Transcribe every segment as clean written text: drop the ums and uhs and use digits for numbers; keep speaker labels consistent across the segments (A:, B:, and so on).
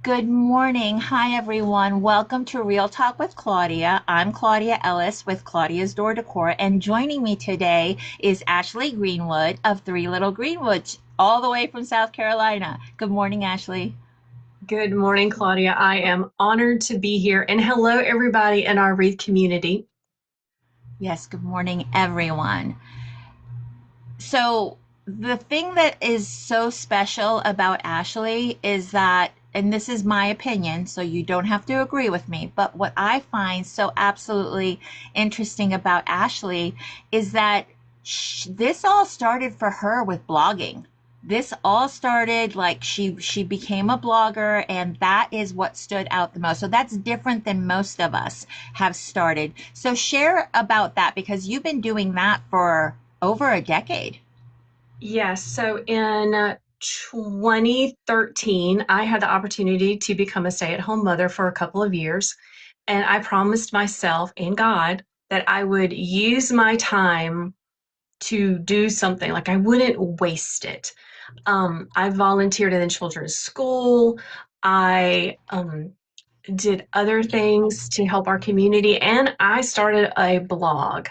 A: Good morning. Hi, everyone. Welcome to Real Talk with Claudia. I'm Claudia Ellis with Claudia's Decor, and joining me today is Ashley Greenwood of Three Little Greenwoods, all the way from South Carolina. Good morning, Ashley.
B: Good morning, Claudia. I am honored to be here. And hello, everybody in our wreath community.
A: Yes, good morning, everyone. So, the thing that is so special about Ashley is that, and this is my opinion, so you don't have to agree with me, but what I find so absolutely interesting about Ashley is that this all started for her with blogging. This all started like she became a blogger, and that is what stood out the most. So that's different than most of us have started. So share about that because you've been doing that for over a decade.
B: Yes, so in 2013, I had the opportunity to become a stay-at-home mother for a couple of years. And I promised myself and God that I would use my time to do something, like I wouldn't waste it. I volunteered in children's school. I did other things to help our community, and I started a blog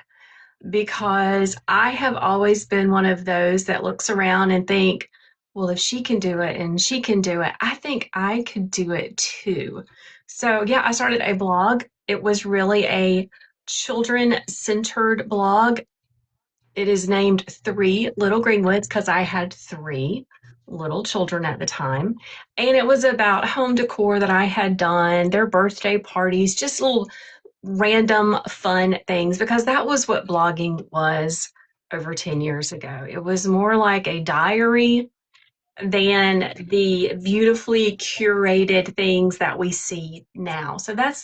B: because I have always been one of those that looks around and think, well, if she can do it and she can do it, I think I could do it too. So, yeah, I started a blog. It was really a children-centered blog. It is named Three Little Greenwoods because I had three little children at the time. And it was about home decor that I had done, their birthday parties, just little random fun things, because that was what blogging was over 10 years ago. It was more like a diary than the beautifully curated things that we see now. So that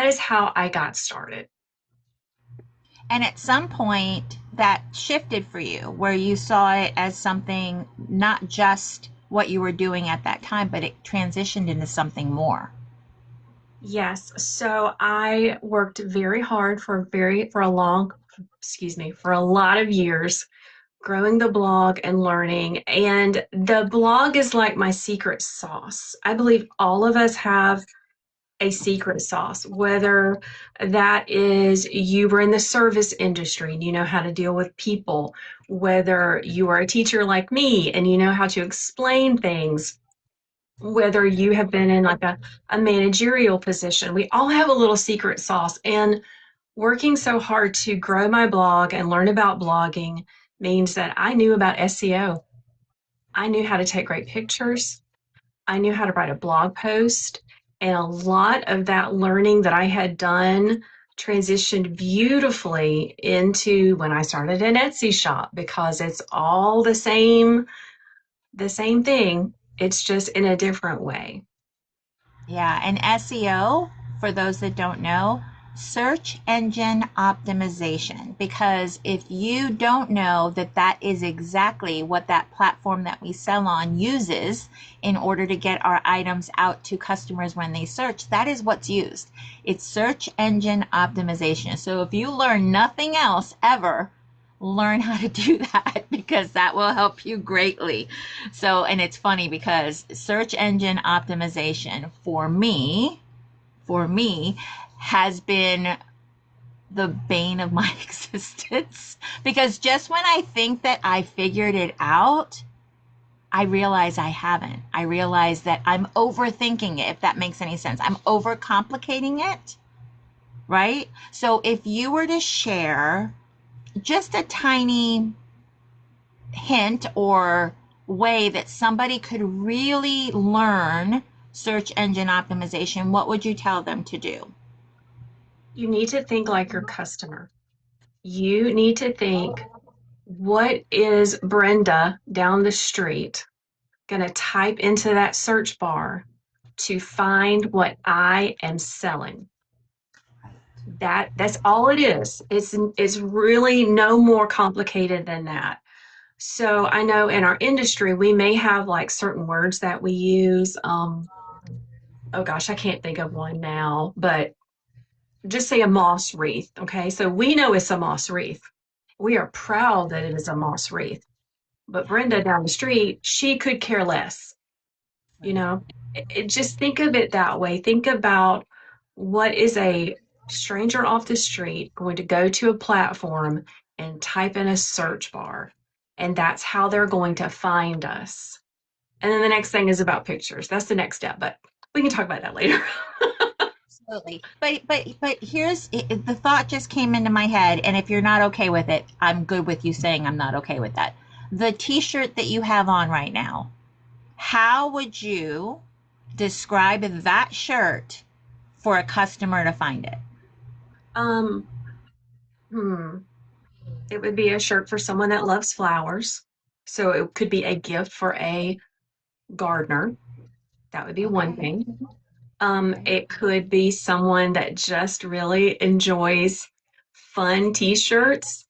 B: is how I got started.
A: And at some point, that shifted for you where you saw it as something not just what you were doing at that time, but it transitioned into something more.
B: Yes, so I worked very hard for a long, excuse me, for a lot of years growing the blog and learning. And the blog is like my secret sauce. I believe all of us have a secret sauce, whether that is you were in the service industry and you know how to deal with people, whether you are a teacher like me and you know how to explain things, whether you have been in like a managerial position. We all have a little secret sauce. And working so hard to grow my blog and learn about blogging means that I knew about SEO. I knew how to take great pictures. I knew how to write a blog post. And a lot of that learning that I had done transitioned beautifully into when I started an Etsy shop, because it's all the same thing. It's just in a different way.
A: Yeah, and SEO, for those that don't know, search engine optimization. Because if you don't know that that is exactly what that platform that we sell on uses in order to get our items out to customers when they search, that is what's used. It's search engine optimization. So if you learn nothing else ever, learn how to do that because that will help you greatly. So, and it's funny because search engine optimization for me has been the bane of my existence because just when I think that I figured it out, I realize I haven't. I realize that I'm overthinking it, if that makes any sense. I'm overcomplicating it, right? So if you were to share just a tiny hint or way that somebody could really learn search engine optimization, what would you tell them to do?
B: You need to think like your customer. You need to think, what is Brenda down the street going to type into that search bar to find what I am selling? That's all it is. It's really no more complicated than that. So I know in our industry we may have like certain words that we use. Oh gosh, I can't think of one now, but just say a moss wreath. Okay, so we know it's a moss wreath. We are proud that it is a moss wreath. But Brenda down the street, she could care less, you know? just think of it that way. Think about what is a stranger off the street going to go to a platform and type in a search bar, and that's how they're going to find us. And then the next thing is about pictures. That's the next step, but we can talk about that later.
A: Absolutely. But here's the thought just came into my head, and if you're not okay with it, I'm good with you saying I'm not okay with that. The t-shirt that you have on right now, how would you describe that shirt for a customer to find it?
B: Um, hmm. It would be a shirt for someone that loves flowers. So it could be a gift for a gardener. That would be one
A: Okay.
B: thing.
A: Okay.
B: It could be someone that just really enjoys fun t-shirts.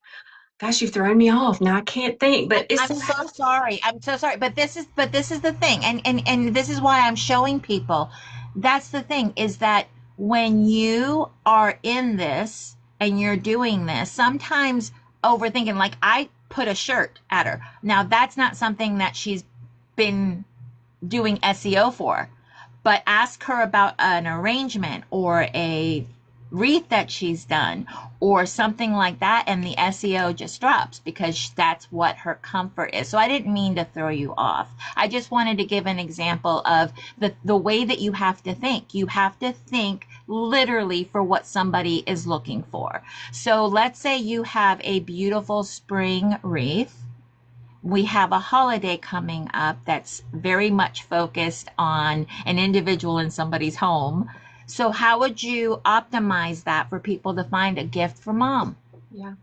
B: Gosh, you've thrown me off. Now I can't think, but it's
A: I'm so sorry. I'm so sorry. But this is the thing. And this is why I'm showing people. That's the thing, is that when you are in this and you're doing this, sometimes overthinking, like I put a shirt at her. Now that's not something that she's been doing SEO for, but ask her about an arrangement or a wreath that she's done or something like that, and the SEO just drops because that's what her comfort is. So I didn't mean to throw you off. I just wanted to give an example of the way that you have to think. You have to think literally for what somebody is looking for. So let's say you have a beautiful spring wreath. We have a holiday coming up that's very much focused on an individual in somebody's home. So, how would you optimize that for people to find a gift for mom?
B: yeah,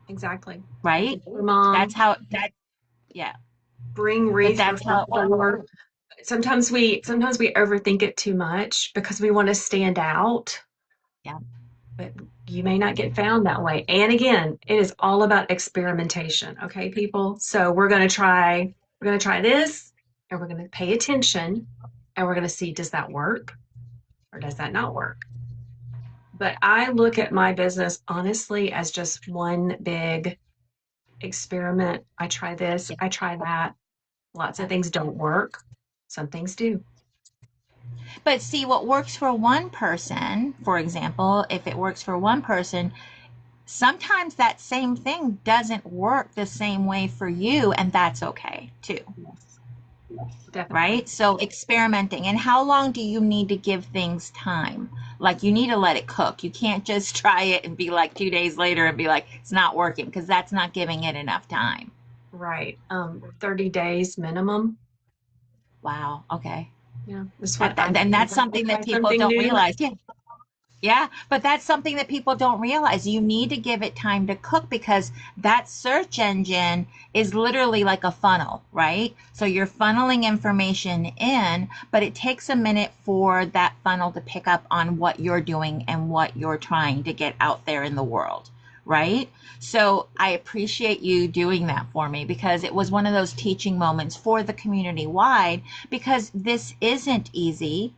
B: exactly.
A: Right?
B: For
A: That's
B: mom,
A: how that, yeah,
B: bring
A: but
B: wreath for
A: that's how it works.
B: or sometimes we overthink it too much because we want to stand out,
A: Yeah.
B: but you may not get found that way. And again, it is all about experimentation, okay, people? So we're going to try this and we're going to pay attention and we're going to see, does that work or does that not work? But I look at my business honestly as just one big experiment. I try this,
A: Yeah.
B: I try that. Lots of
A: Yeah.
B: things don't work. Some things do.
A: But see, what works for one person, for example, if it works for one person, sometimes that same thing doesn't work the same way for you, and that's okay too.
B: Yes, definitely.
A: Right? So experimenting. And how long do you need to give things time? Like you need to let it cook. You can't just try it and be like 2 days later and be like, it's not working, because that's not giving it enough time.
B: Right. 30 days minimum.
A: Wow. Okay.
B: Yeah, that's what
A: That,
B: I
A: that and
B: do.
A: that's
B: I
A: something
B: try
A: that people
B: something
A: don't
B: new.
A: realize. Yeah. Yeah, but that's something that people don't realize. You need to give it time to cook because that search engine is literally like a funnel, right? So you're funneling information in, but it takes a minute for that funnel to pick up on what you're doing and what you're trying to get out there in the world, right? So I appreciate you doing that for me because it was one of those teaching moments for the community wide because this isn't easy.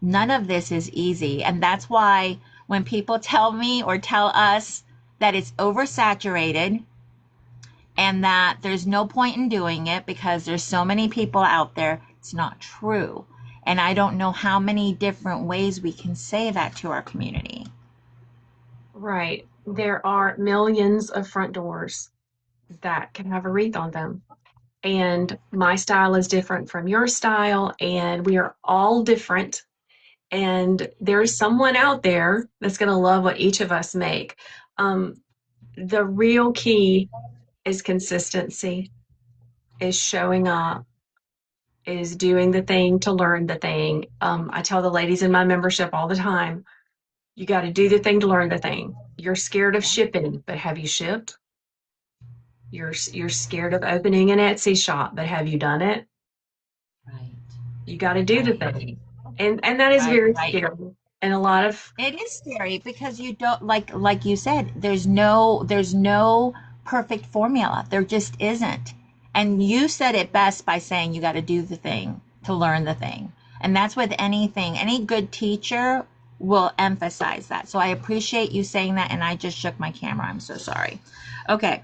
A: None of this is easy. And that's why when people tell me or tell us that it's oversaturated and that there's no point in doing it because there's so many people out there, it's not true. And I don't know how many different ways we can say that to our community.
B: Right. There are millions of front doors that can have a wreath on them. And my style is different from your style, and we are all different. And there's someone out there that's going to love what each of us make. Um, the real key is consistency, is showing up, is doing the thing to learn the thing. I tell the ladies in my membership all the time, you got to do the thing to learn the thing. You're scared of
A: Yeah.
B: shipping, but have you shipped? You're scared of opening an Etsy shop, but have you done it?
A: Right.
B: You got to do the
A: Right.
B: thing. And that is
A: Right.
B: very
A: Right.
B: scary. And a lot of
A: It is scary because you don't like you said, there's no perfect formula. There just isn't. And you said it best by saying you got to do the thing to learn the thing. And that's with anything. Any good teacher will emphasize that. So I appreciate you saying that and I just shook my camera. I'm so sorry. Okay.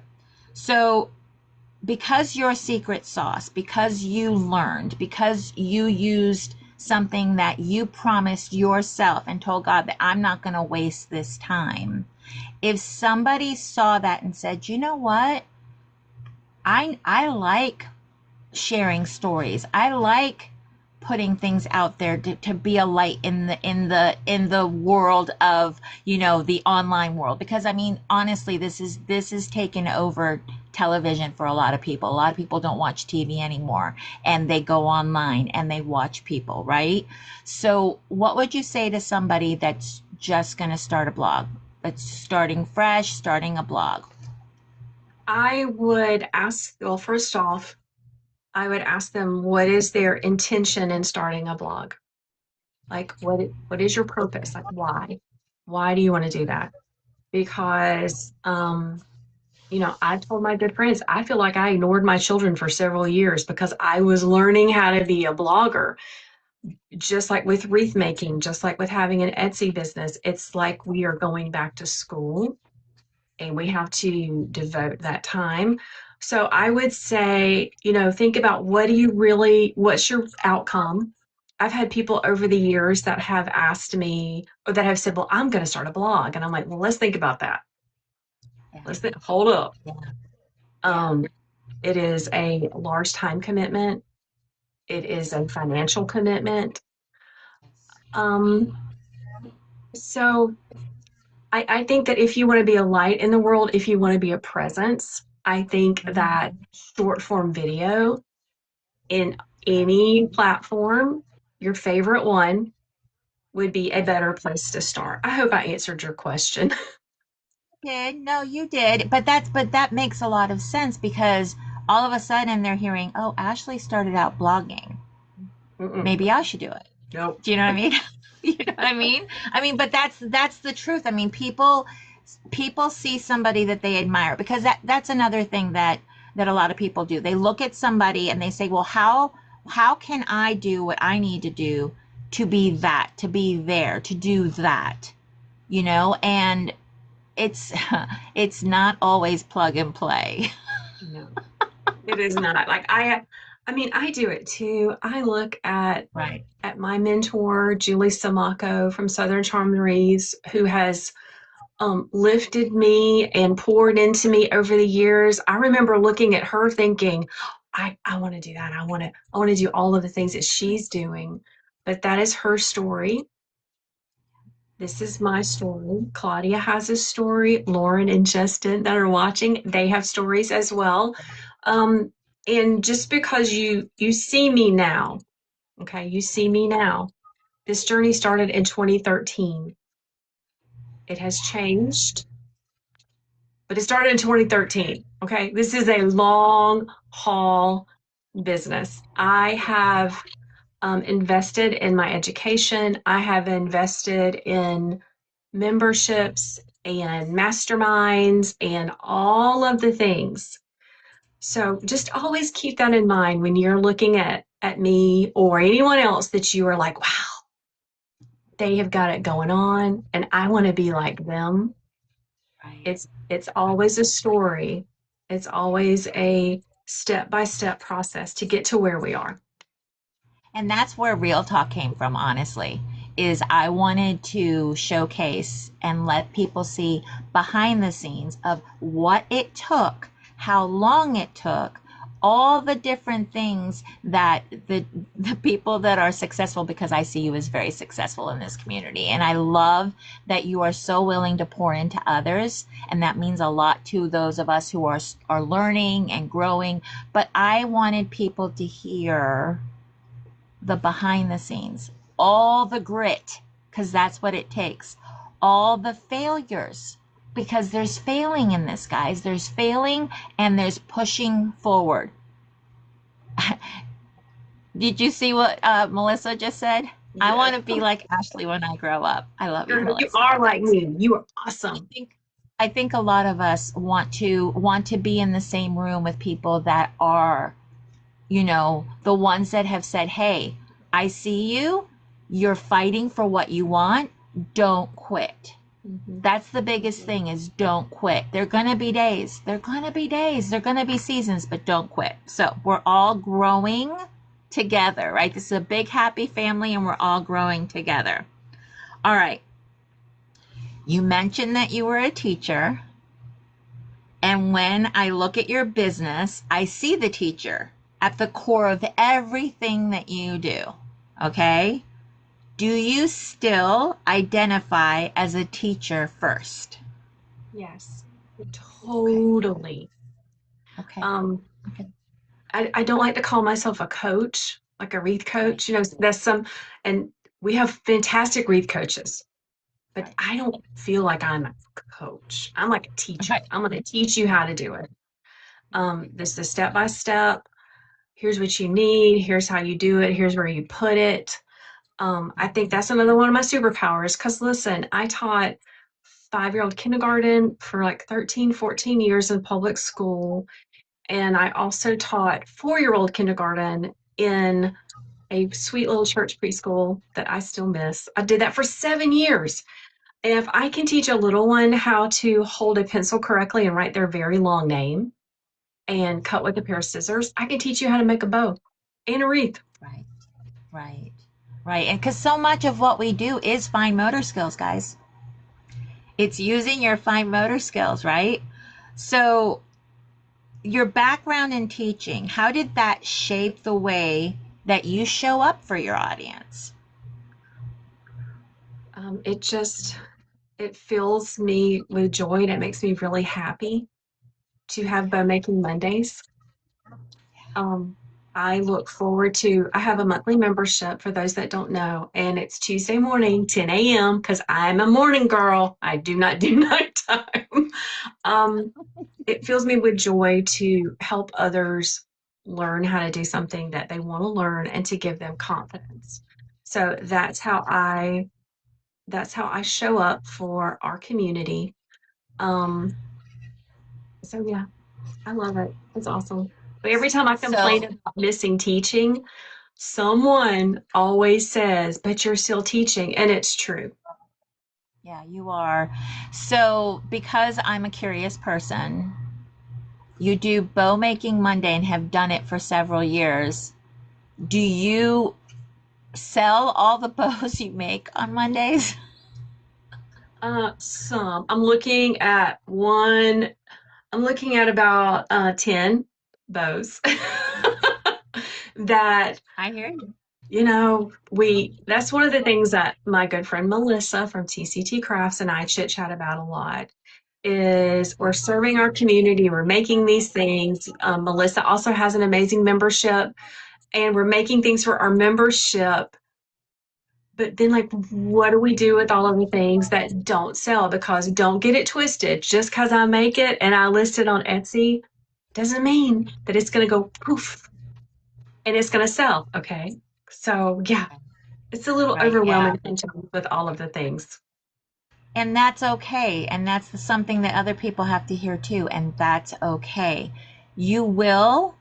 A: So because your secret sauce, because you learned, because you used something that you promised yourself and told God that I'm not going to waste this time. If somebody saw that and said, you know what? I like sharing stories. I like putting things out there to be a light in the world of, the online world, because I mean, honestly, this is taken over television for a lot of people. A lot of people don't watch TV anymore, and they go online and they watch people, right? So what would you say to somebody that's just going to start a blog, that's starting fresh, starting a blog?
B: I would ask, well, first off, I would ask them what is their intention in starting a blog? Like what is your purpose? Like why? Why do you want to do that? Because I told my good friends, I feel like I ignored my children for several years because I was learning how to be a blogger, just like with wreath making, just like with having an Etsy business. It's like we are going back to school and we have to devote that time. So I would say, think about what's your outcome? I've had people over the years that have asked me or that have said, well, I'm going to start a blog. And I'm like, well, let's think about that.
A: Yeah,
B: Hold up.
A: yeah, yeah.
B: Um, it is a large time commitment. It is a financial commitment. Um, so I think that if you want to be a light in the world, if you want to be a presence, I think that short form video in any platform, your favorite one, would be a better place to start. I hope I answered your question.
A: Did. No, you did. But that makes a lot of sense, because all of a sudden they're hearing, "Oh, Ashley started out blogging.
B: Mm-mm,
A: Maybe I should do it."
B: nope.
A: Do you know what I mean? You know what I mean? I mean, but that's the truth. I mean, people see somebody that they admire, because that's another thing that a lot of people do. They look at somebody and they say, "Well, how can I do what I need to do to be that, to be there, to do that?" And it's it's not always plug and play.
B: No, it is not. Like I mean, I do it too. I look
A: Right.
B: at my mentor, Julie Samaco from Southern Charm Wreaths, who has lifted me and poured into me over the years. I remember looking at her thinking, I want to do that. I want to do all of the things that she's doing. But that is her story. This is my story. Claudia has a story. Lauren and Justin that are watching, they have stories as well. Um, and just because you see me now, okay, you see me now. This journey started in 2013. It has changed, but it started in 2013. Okay. This is a long haul business. I have invested in my education, I have invested in memberships and masterminds and all of the things. So just always keep that in mind when you're looking at me or anyone else that you are like, wow, they have got it going on and I want to be like them.
A: Right.
B: It's always a story. It's always a step-by-step process to get to where we are.
A: And that's where Real Talk came from, honestly, is I wanted to showcase and let people see behind the scenes of what it took, how long it took, all the different things that the people that are successful, because I see you as very successful in this community. And I love that you are so willing to pour into others. And that means a lot to those of us who are learning and growing. But I wanted people to hear the behind the scenes, all the grit, because that's what it takes, all the failures, because there's failing in this, guys. There's failing and there's pushing forward. Did you see what Melissa just said? I
B: Yes.
A: want to be like Ashley when I grow up. I love you,
B: Girl, you
A: Melissa.
B: are like me. You are
A: I
B: awesome.
A: think I think a lot of us want to be in the same room with people that are, the ones that have said, "Hey, I see you. You're fighting for what you want. Don't quit."
B: Mhm.
A: That's the biggest thing is don't quit. There are going to be days. There are going to be days. There are going to be seasons, but don't quit. So we're all growing together, right? This is a big, happy family, and we're all growing together. All right. You mentioned that you were a teacher. And when I look at your business, I see the teacher at the core of everything that you do. Okay. Do you still identify as a teacher first?
B: Yes,
A: Okay.
B: totally.
A: Okay.
B: Um,
A: Okay.
B: I don't like to call myself a coach, like a wreath
A: Right.
B: coach. That's and we have fantastic wreath coaches, but
A: Right.
B: I don't feel like I'm a coach. I'm like a teacher.
A: Right.
B: I'm going to teach you how to do it. This is step by step. Here's what you need. Here's how you do it. Here's where you put it. I think
A: Mhm.
B: that's another one of my superpowers. Because listen, I taught 5-year-old kindergarten for like 13, 14 years in public school. And I also taught 4-year-old kindergarten in a sweet little church preschool that I still miss. I did that for 7 years. And if I can teach a little one how to hold a pencil correctly and write their very long name and cut with a pair of scissors, I can teach you how to make a bow and a wreath.
A: Right. Right. Right. And because so much of what we do is fine motor skills, guys. It's using your fine motor skills, right? So, your background in teaching, how did that shape the way that you show up for your audience?
B: It just it fills me with joy and it makes me really happy to have bow making Mondays. Um, I look forward to, I have a monthly membership for those that don't know, and it's Tuesday morning, 10 a.m., because I'm a morning girl. I do not do nighttime. Um, it fills me with joy to help others learn how to do something that they want to learn and to give them confidence. So that's how I show up for our community. Um, so yeah, I love it. It's awesome. But every time I complain
A: So,
B: about missing teaching, someone always says, but you're still teaching. And it's true.
A: yeah, you are. So, because I'm a curious person, you do bow making Monday and have done it for several years. Do you sell all the bows you make on Mondays?
B: Some. I'm looking at about 10 bows that,
A: I hear you.
B: that's one of the things that my good friend Melissa from TCT Crafts and I chit chat about a lot is we're serving our community, we're making these things. Melissa also has an amazing membership and we're making things for our membership. But then, like, what do we do with all of the things that don't sell? Because don't get it twisted. Just because I make it and I list it on Etsy doesn't mean that it's going to go poof and it's going to sell. Okay. So, yeah, it's a little
A: Right, yeah.
B: overwhelming sometimes with all of the things.
A: And that's okay. And that's something that other people have to hear too. And that's okay. You will,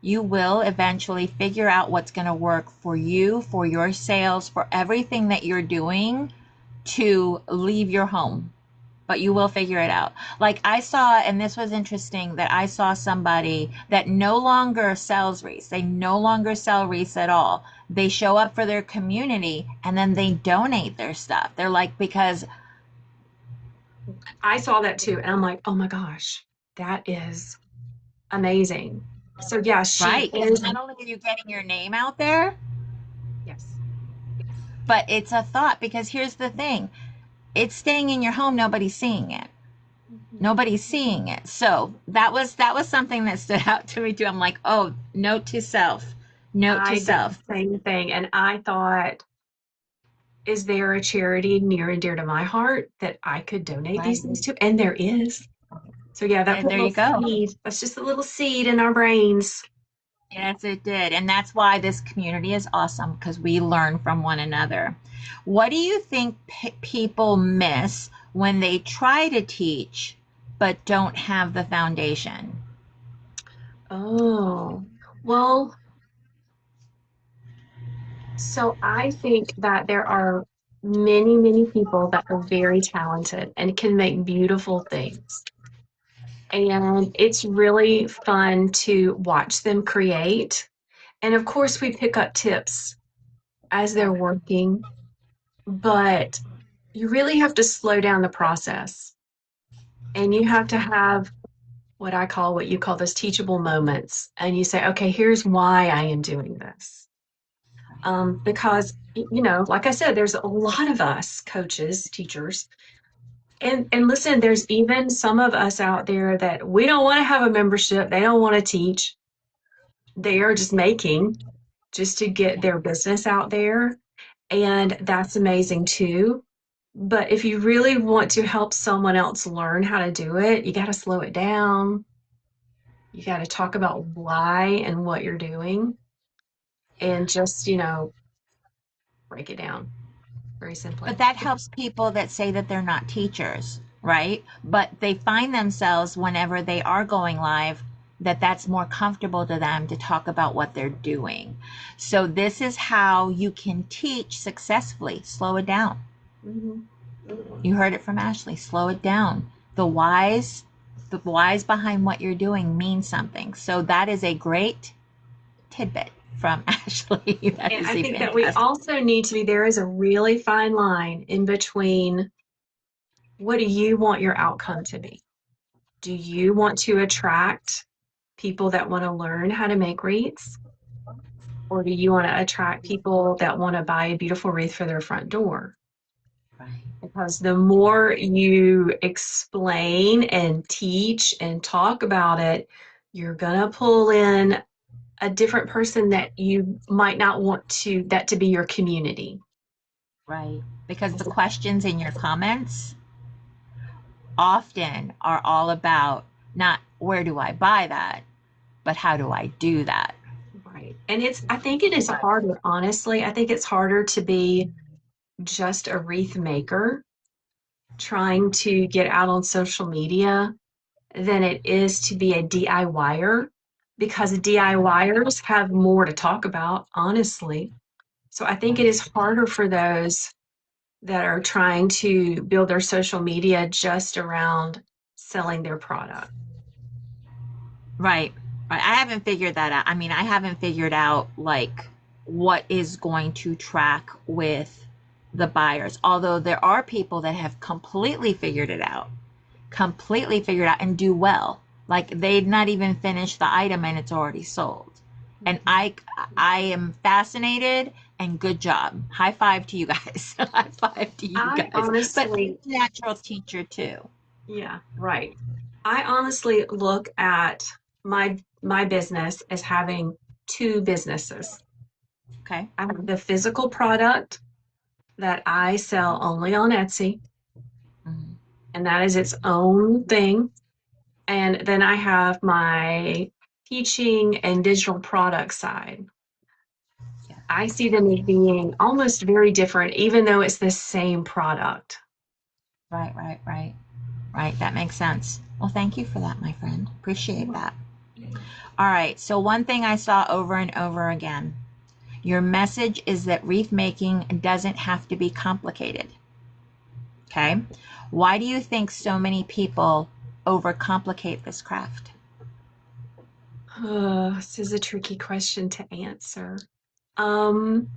A: you will eventually figure out what's going to work for you, for your sales, for everything that you're doing to leave your home. But you will figure it out. Like I saw, and this was interesting, that I saw somebody that no longer sells wreaths. They no longer sell wreaths at all. They show up for their community and then they donate their stuff. They're like, because
B: I saw that too. And I'm like, oh my gosh, that is amazing. So, yeah, she
A: right, because
B: is.
A: not only are you getting your name out there,
B: Yes.
A: but it's a thought. Because here's the thing, it's staying in your home, nobody's seeing it.
B: Mhm.
A: Nobody's seeing it. So that was something that stood out to me too. I'm like, oh, note to self. Note to
B: I did the
A: self.
B: same thing. And I thought, is there a charity near and dear to my heart that I could donate these
A: Right.
B: things to? And there is. So yeah, that
A: And
B: put a
A: there
B: little
A: you go.
B: seed. That's just a little seed in our brains.
A: Yes, it did. And that's why this community is awesome because we learn from one another. What do you think people miss when they try to teach but don't have the foundation?
B: Oh, well, so I think that there are. many, many people that are very talented and can make beautiful things. And it's really fun to watch them create. And of course, we pick up tips as they're working, but you really have to slow down the process. And you have to have what you call those teachable moments. And you say, okay, here's why I am doing this. Because, like I said, there's a lot of us coaches, teachers. And listen, there's even some of us out there that we don't want to have a membership. They don't want to teach. They are just making just to get their business out there. And that's amazing too. But if you really want to help someone else learn how to do it, you got to slow it down. You got to talk about why and what you're doing and just, break it down very
A: But
B: simply.
A: that helps people that say that they're not teachers, right? But they find themselves whenever they are going live that that's more comfortable to them to talk about what they're doing. So this is how you can teach successfully. Slow it down.
B: Mm-hmm.
A: You heard it from Ashley. Slow it down. The whys behind what you're doing mean something. So that is a great tidbit from Ashley. That
B: And
A: is
B: I
A: a
B: think that we
A: fantastic.
B: also need to be there is a really fine line in between what do you want your outcome to be? Do you want to attract people that want to learn how to make wreaths? Or do you want to attract people that want to buy a beautiful wreath for their front door?
A: Right.
B: Because the more you explain and teach and talk about it, you're going to pull in a different person that you might not want that to be your community.
A: Right. Because the questions in your comments often are all about not where do I buy that, but how do I do that?
B: Right. And I think it is harder, honestly. I think it's harder to be just a wreath maker trying to get out on social media than it is to be a DIYer because DIYers have more to talk about, honestly. So I think it is harder for those that are trying to build their social media just around selling their product.
A: Right. Right. I haven't figured that out. I mean, I haven't figured out like what is going to track with the buyers. Although there are people that have completely figured out and do well. Like they've not even finished the item and it's already sold. And
B: Mhm.
A: I am fascinated and good job. High five to you guys. High five to you
B: I
A: guys. But I'm
B: honestly,
A: a natural teacher too.
B: yeah, right. I honestly look at my business as having two businesses.
A: Okay.
B: I have the physical product that I sell only on Etsy,
A: Mhm.
B: and that is its own thing. And then I have my teaching and digital product side.
A: Yeah.
B: I see them as being almost very different, even though it's the same product.
A: Right, right, right. Right. That makes sense. Well, thank you for that, my friend. Appreciate
B: Yeah.
A: that. All right. So, one thing I saw over and over again, your message is that wreath making doesn't have to be complicated. Okay. Why do you think so many people overcomplicate this craft?
B: This is a tricky question to answer. Um,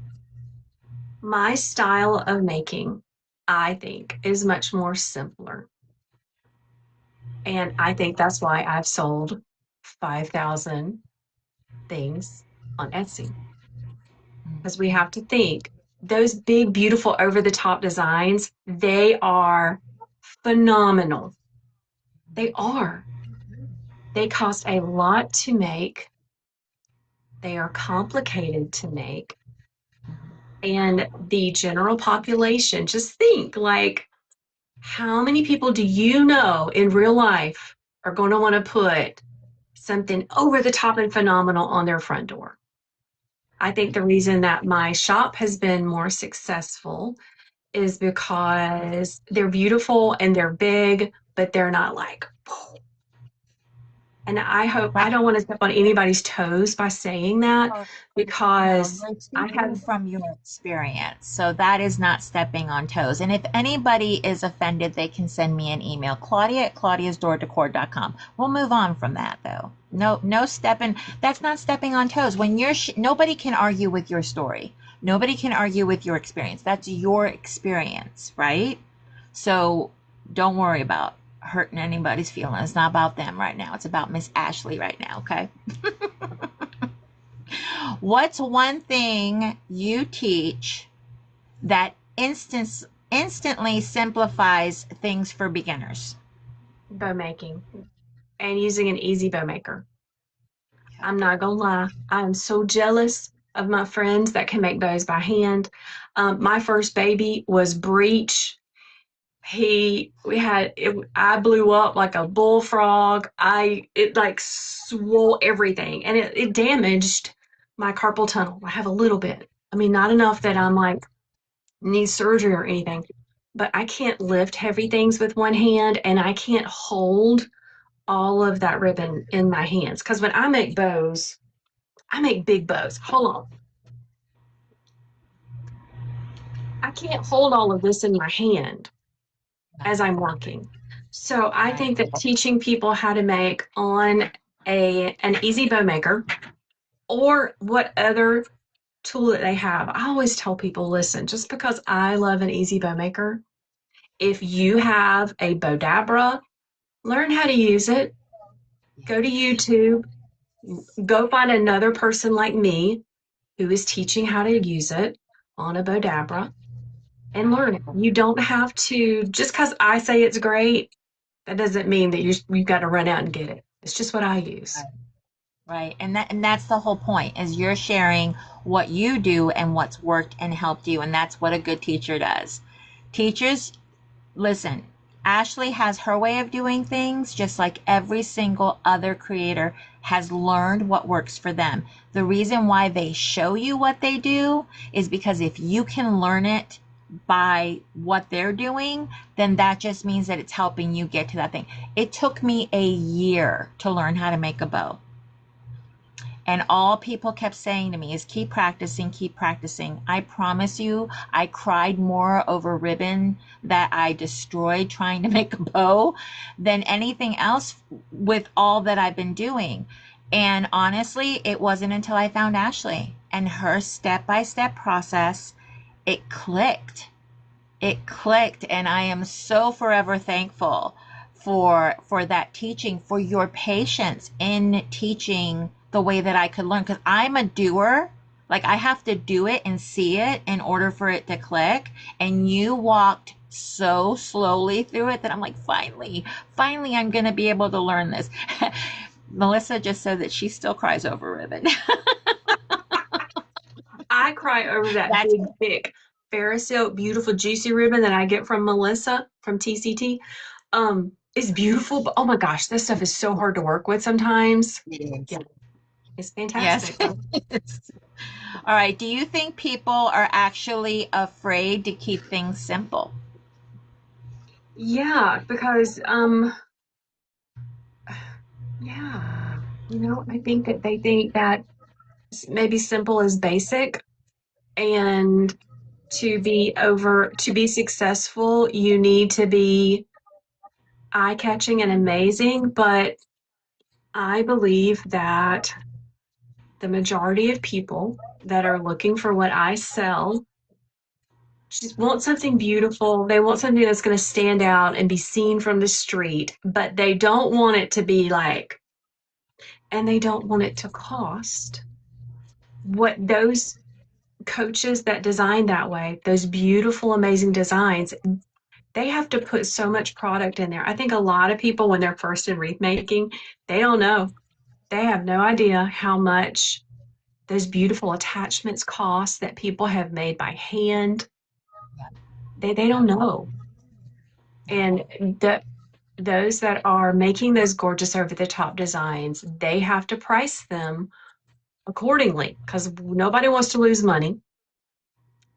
B: my style of making, I think, is much more simpler. And I think that's why I've sold 5,000 things on Etsy. Because we have to think those big, beautiful, over the top designs, they are phenomenal. They are. They cost a lot to make, they are complicated to make. And the general population, just think like, how many people do you know in real life are going to want to put something over the top and phenomenal on their front door? I think the reason that my shop has been more successful is because they're beautiful and they're big, but they're not like, And I hope
A: Right.
B: I don't want to step on anybody's toes by saying that
A: Oh, no,
B: because
A: you're
B: I
A: speaking
B: have,
A: from your experience. So that is not stepping on toes. And if anybody is offended, they can send me an email, Claudia at claudiasdooردecor.com. We'll move on from that though. No, no stepping. That's not stepping on toes. When you're, nobody can argue with your story. Nobody can argue with your experience. That's your experience, right? So don't worry about hurting anybody's feelings. It's not about them right now. It's about Miss Ashley right now, okay? What's one thing you teach that instantly simplifies things for beginners?
B: bow making and using an easy bow maker.
A: Okay.
B: I'm not gonna lie, I am so jealous of my friends that can make bows by hand. My first baby was breech. We had it. I blew up like a bullfrog. It like swole everything, and it damaged my carpal tunnel. I have a little bit. I mean, not enough that I'm like need surgery or anything, but I can't lift heavy things with one hand, and I can't hold all of that ribbon in my hands. Because when I make bows, I make big bows. Hold on. I can't hold all of this in my hand as I'm working. So I
A: Right.
B: think that teaching people how to make on an easy bow maker or what other tool that they have. I always tell people, listen, just because I love an easy bow maker, if you have a Bodabra, learn how to use it. Go to YouTube, go find another person like me who is teaching how to use it on a Bodabra and learn it. You don't have to, just because I say it's great, that doesn't mean that you've got to run out and get it. It's just what I use.
A: Right. And that's the whole point is you're sharing what you do and what's worked and helped you. And that's what a good teacher does. Teachers, listen, Ashley has her way of doing things, just like every single other creator has learned what works for them. The reason why they show you what they do is because if you can learn it by what they're doing, then that just means that it's helping you get to that thing. It took me a year to learn how to make a bow. And all people kept saying to me is keep practicing, keep practicing. I promise you, I cried more over ribbon that I destroyed trying to make a bow than anything else with all that I've been doing. And honestly, it wasn't until I found Ashley and her step by step process, it clicked. It clicked, and I am so forever thankful for that teaching, for your patience in teaching the way that I could learn, because I'm a doer. Like I have to do it and see it in order for it to click, and you walked so slowly through it that I'm like, finally I'm going to be able to learn this. Melissa just said that she still cries over ribbon.
B: I cry over that
A: That's
B: big, thick Ferris silk, beautiful, juicy ribbon that I get from Melissa from TCT. It's beautiful, but oh my gosh, this stuff is so hard to work with sometimes.
A: it is.
B: Yeah, it's
A: Yes.
B: fantastic.
A: All right. Do you think people are actually afraid to keep things simple?
B: Yeah, because yeah, I think that they think that maybe simple is basic, and to be successful, you need to be eye-catching and amazing, but I believe that the majority of people that are looking for what I sell just want something beautiful. They want something that's going to stand out and be seen from the street, but they don't want it to be like, and they don't want it to cost what those coaches that design that way, those beautiful, amazing designs, they have to put so much product in there. I think a lot of people, when they're first in wreath making, they don't know. They have no idea how much those beautiful attachments cost that people have made by hand. They don't know. And those that are making those gorgeous over the top designs, they have to price them accordingly because nobody wants to lose money.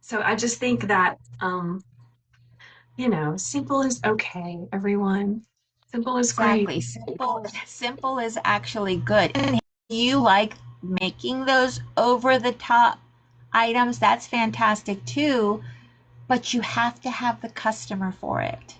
B: So I just think that simple is okay, everyone. Simple is great.
A: Exactly. Simple is actually good. And if you like making those over the top items, that's fantastic too, but you have to have the customer for it.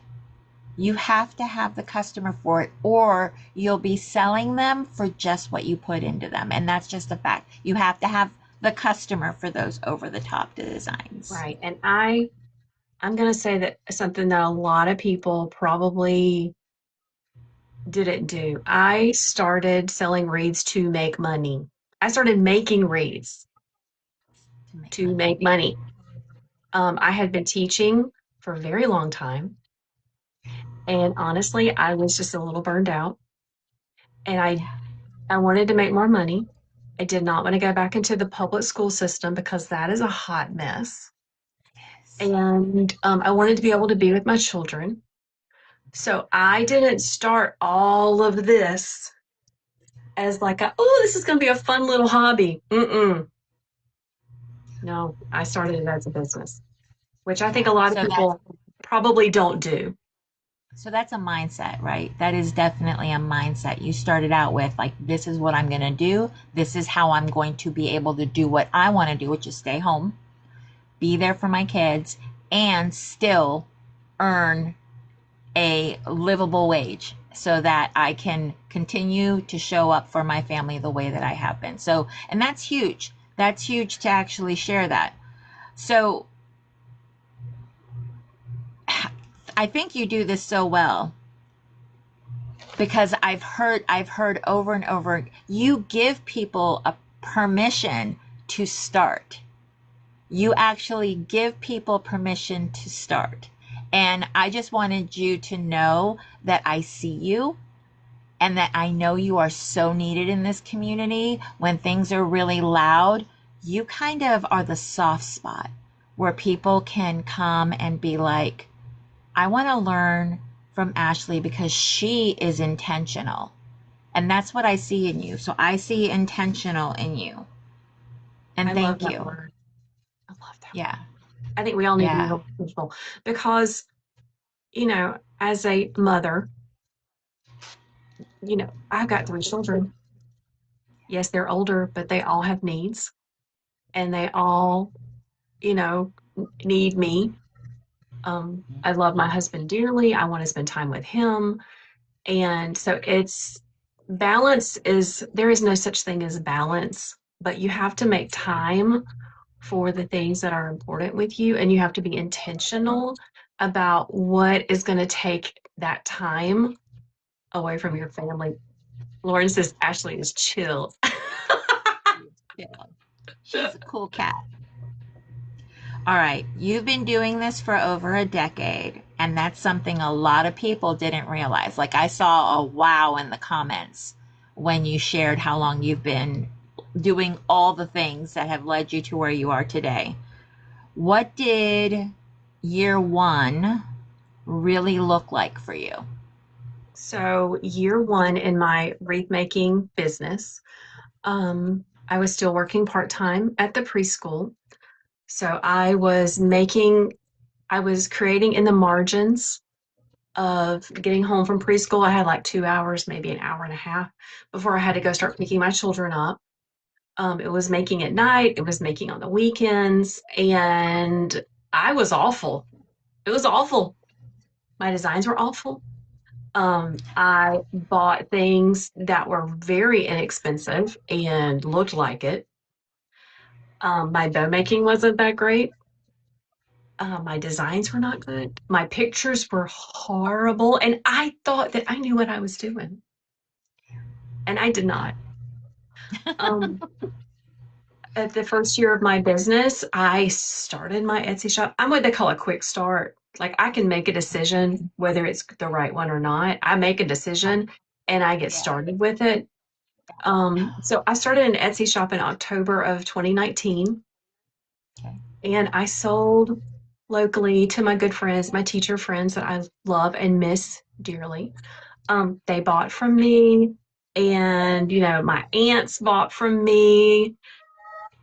A: You have to have the customer for it, or you'll be selling them for just what you put into them. And that's just a fact. You have to have the customer for those over the top designs.
B: Right. And I'm going to say that something that a lot of people probably didn't do. I started selling wreaths to make money. I started making wreaths
A: To make
B: to
A: money.
B: make money. I had been teaching for a very long time. And honestly, I was just a little burned out and
A: Yeah.
B: I wanted to make more money. I did not want to go back into the public school system because that is a hot mess.
A: Yes.
B: And I wanted to be able to be with my children. So I didn't start all of this as like oh, this is going to be a fun little hobby. Mm-mm. No, I started it as a business, which I think
A: Yeah.
B: a lot of people probably don't do.
A: So that's a mindset, right? That is definitely a mindset. You started out with like, this is what I'm going to do. This is how I'm going to be able to do what I want to do, which is stay home, be there for my kids, and still earn a livable wage so that I can continue to show up for my family the way that I have been. So, and that's huge. That's huge to actually share that. So, I think you do this so well because I've heard over and over, you give people a permission to start. You actually give people permission to start. And I just wanted you to know that I see you and that I know you are so needed in this community. When things are really loud, you kind of are the soft spot where people can come and be like, I want to learn from Ashley because she is intentional. And that's what I see in you. So I see intentional in you. And
B: I love
A: thank
B: that
A: you.
B: word. I love that
A: Yeah.
B: word. I think we all need to be
A: Yeah.
B: more intentional because, as a mother, I've got three children. Yes, they're older, but they all have needs and they all, need me. I love my husband dearly. I want to spend time with him. And so there is no such thing as balance, but you have to make time for the things that are important with you. And you have to be intentional about what is going to take that time away from your family. Lauren says Ashley is chill.
A: Yeah. She's a cool cat. All right. You've been doing this for over a decade, and that's something a lot of people didn't realize. Like I saw a wow in the comments when you shared how long you've been doing all the things that have led you to where you are today. What did year one really look like for you?
B: So, year one in my wreath making business, I was still working part time at the preschool. So, I was creating in the margins of getting home from preschool. I had like 2 hours, maybe an hour and a half before I had to go start picking my children up. It was making at night, it was making on the weekends, and I was awful. It was awful. My designs were awful. I bought things that were very inexpensive and looked like it. My bow making wasn't that great. My designs were not good. My pictures were horrible. And I thought that I knew what I was doing, and I did not. Um, at the first year of my business, I started my Etsy shop. I'm what they call a quick start. Like I can make a decision whether it's the right one or not. I make a decision and I get
A: Yeah.
B: started with it. So I started an Etsy shop in October of 2019,
A: Okay.
B: and I sold locally to my good friends, my teacher friends that I love and miss dearly. They bought from me, and my aunts bought from me.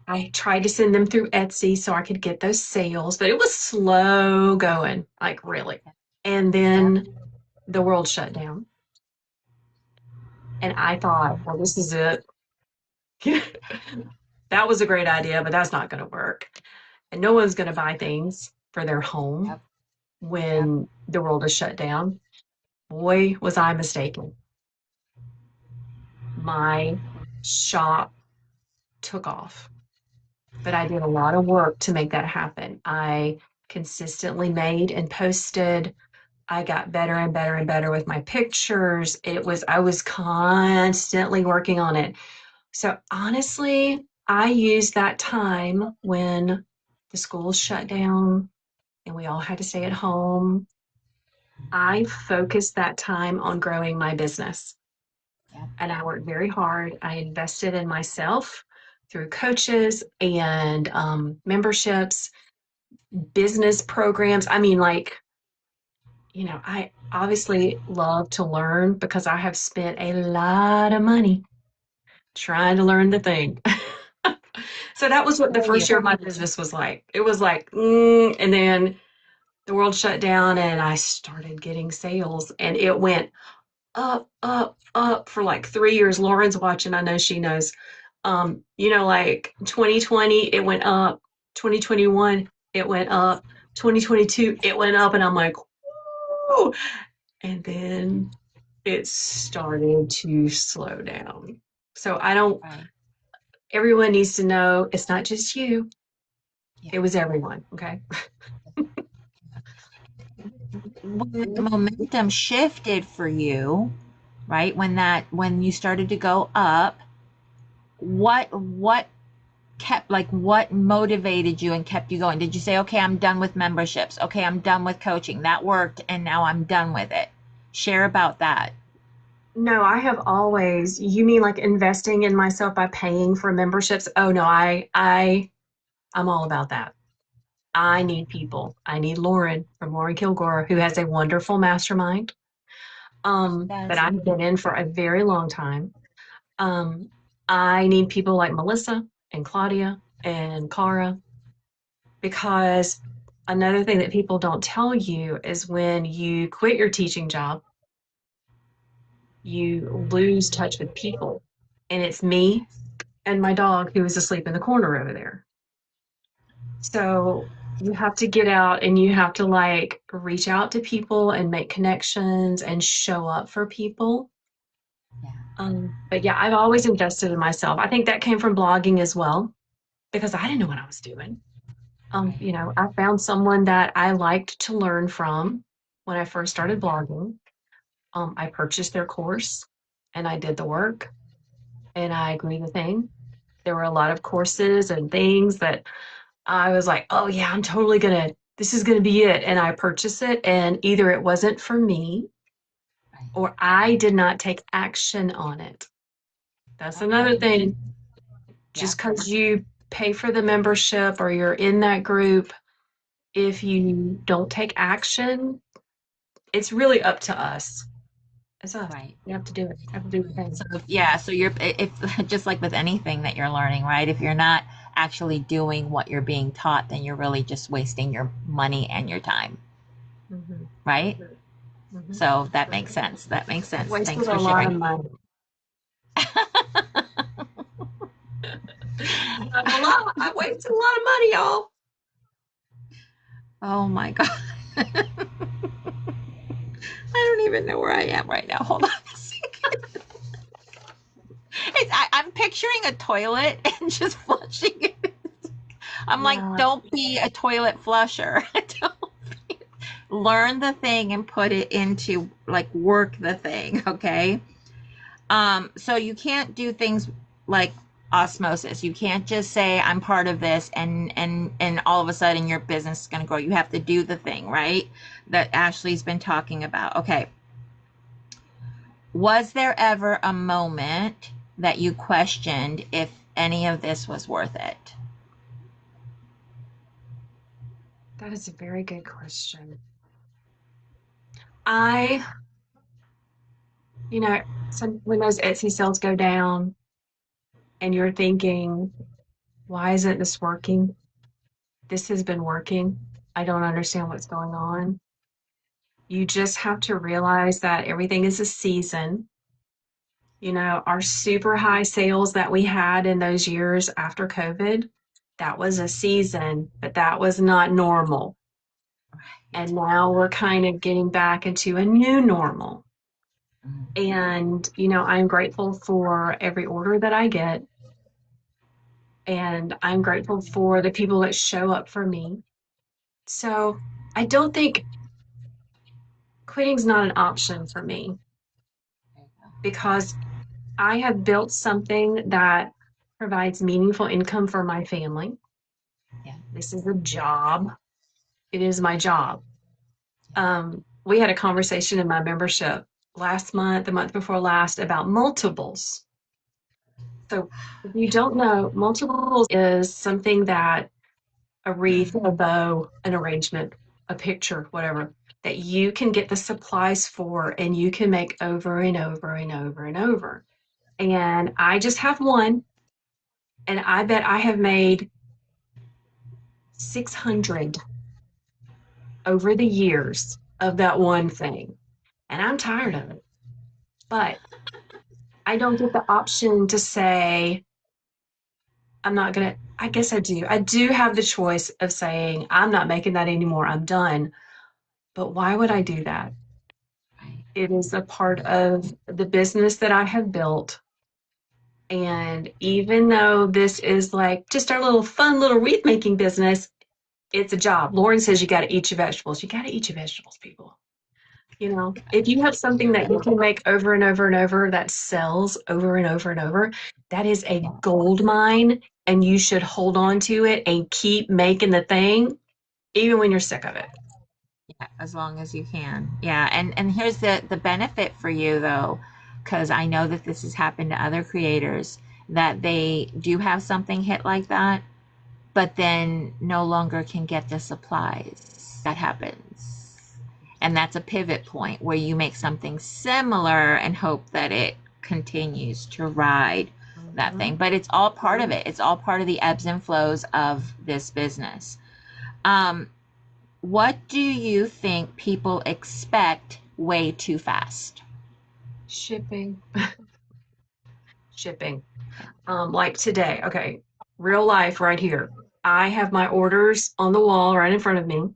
B: I tried to send them through Etsy so I could get those sales, but it was slow going, like really. And
A: Yep.
B: then the world shut down. And I thought, well, this is it. That was a great idea, but that's not going to work. And no one's going to buy things for their home
A: Yep. Yep.
B: when the world is shut down. Boy, was I mistaken. My shop took off, but I did a lot of work to make that happen. I consistently made and posted. I got better and better and better with my pictures. I was constantly working on it. So honestly, I used that time when the schools shut down and we all had to stay at home. I focused that time on growing my business
A: Yep.
B: and I worked very hard. I invested in myself through coaches and memberships, business programs. I mean, like, I obviously love to learn because I have spent a lot of money trying to learn the thing. So that was what the
A: Feel you.
B: first year of my business was like. It was like, and then the world shut down and I started getting sales and it went up, up, up for like 3 years. Lauren's watching. I know she knows. Like 2020, it went up. 2021, it went up. 2022, it went up. And I'm like, whoo. And then it started to slow down. So
A: Right.
B: everyone needs to know it's not just you,
A: Yeah.
B: it was everyone. Okay.
A: When the momentum shifted for you, right? When you started to go up, what kept like what motivated you and kept you going? Did you say, okay, I'm done with memberships. Okay, I'm done with coaching. That worked and now I'm done with it. Share about that.
B: No, I have always, you mean like investing in myself by paying for memberships? Oh no, I'm all about that. I need people. I need Lauren from Lauren Kilgore, who has a wonderful mastermind that
A: Does.
B: I've been in for a very long time. Um, I need people like Melissa and Claudia and Cara because another thing that people don't tell you is when you quit your teaching job, you lose touch with people. And it's me and my dog who is asleep in the corner over there. So you have to get out and you have to like reach out to people and make connections and show up for people.
A: Yeah.
B: But yeah, I've always invested in myself. I think that came from blogging as well because I didn't know what I was doing.
A: Right.
B: I found someone that I liked to learn from when I first started blogging. I purchased their course and I did the work and I agreed the thing. There were a lot of courses and things that I was like, oh yeah, this is gonna be it. And I purchased it and either it wasn't for me
A: Right.
B: or I did not take action on it. That's another
A: Okay.
B: thing.
A: Yeah.
B: Just because you pay for the membership or you're in that group, if you don't take action, it's really up to us. It's us.
A: Right.
B: You have to do it. You have to do the thing.
A: So yeah, so you're if just like with anything that you're learning, right? If you're not actually doing what you're being taught, then you're really just wasting your money and your time,
B: Hmm.
A: right?
B: Hmm.
A: So that makes sense. That makes
B: I've
A: sense.
B: wasted
A: Thanks
B: a
A: for
B: lot of
A: sharing.
B: money. A lot. I wasted a lot of money, y'all.
A: Oh my God. I don't even know where I am right now. Hold on a second. I'm picturing a toilet and just flushing it. I'm like,
B: Yeah.
A: don't be a toilet flusher. Don't learn the thing and put it into like work the thing, okay? So you can't do things like osmosis. You can't just say I'm part of this and all of a sudden your business is going to grow. You have to do the thing, right? That Ashley's been talking about. Okay. Was there ever a moment that you questioned if any of this was worth it?
B: That is a very good question. I, when those Etsy sales go down and you're thinking, why isn't this working? This has been working. I don't understand what's going on. You just have to realize that everything is a season Our super high sales that we had in those years after COVID, that was a season, but that was not normal.
A: Right.
B: And now we're kind of getting back into a new normal. And, I'm grateful for every order that I get. And I'm grateful for the people that show up for me. So I don't think quitting's not an option for me
A: There you go.
B: because I have built something that provides meaningful income for my family.
A: Yeah.
B: This is a job. It is my job.
A: Yeah.
B: We had a conversation in my membership last month, the month before last, about multiples. So if you don't know, multiples is something that a wreath, a bow, an arrangement, a picture, whatever, that you can get the supplies for and you can make over and over and over and over. And I just have one, and I bet I have made 600 over the years of that one thing. And I'm tired of it. But I don't get the option to say, I'm not going to, I guess I do. I do have the choice of saying, I'm not making that anymore. I'm done. But why would I do that?
A: Right.
B: It is a part of the business that I have built. And even though this is like just our little fun little wreath making business, it's a job. Lauren says you got to eat your vegetables. You got to eat your vegetables, people. If you have something that you can make over and over and over that sells over and over and over, that is a
A: Yeah.
B: gold mine, and you should hold on to it and keep making the thing, even when you're sick of it.
A: Yeah, as long as you can. Yeah, and here's the benefit for you though, because I know that this has happened to other creators that they do have something hit like that, but then no longer can get the supplies. That happens. And that's a pivot point where you make something similar and hope that it continues to ride that
B: Mhm.
A: thing. But it's all part of it. It's all part of the ebbs and flows of this business. Um, what do you think people expect way too fast?
B: Shipping, shipping. Like today, okay, real life right here. I have my orders on the wall right in front of me.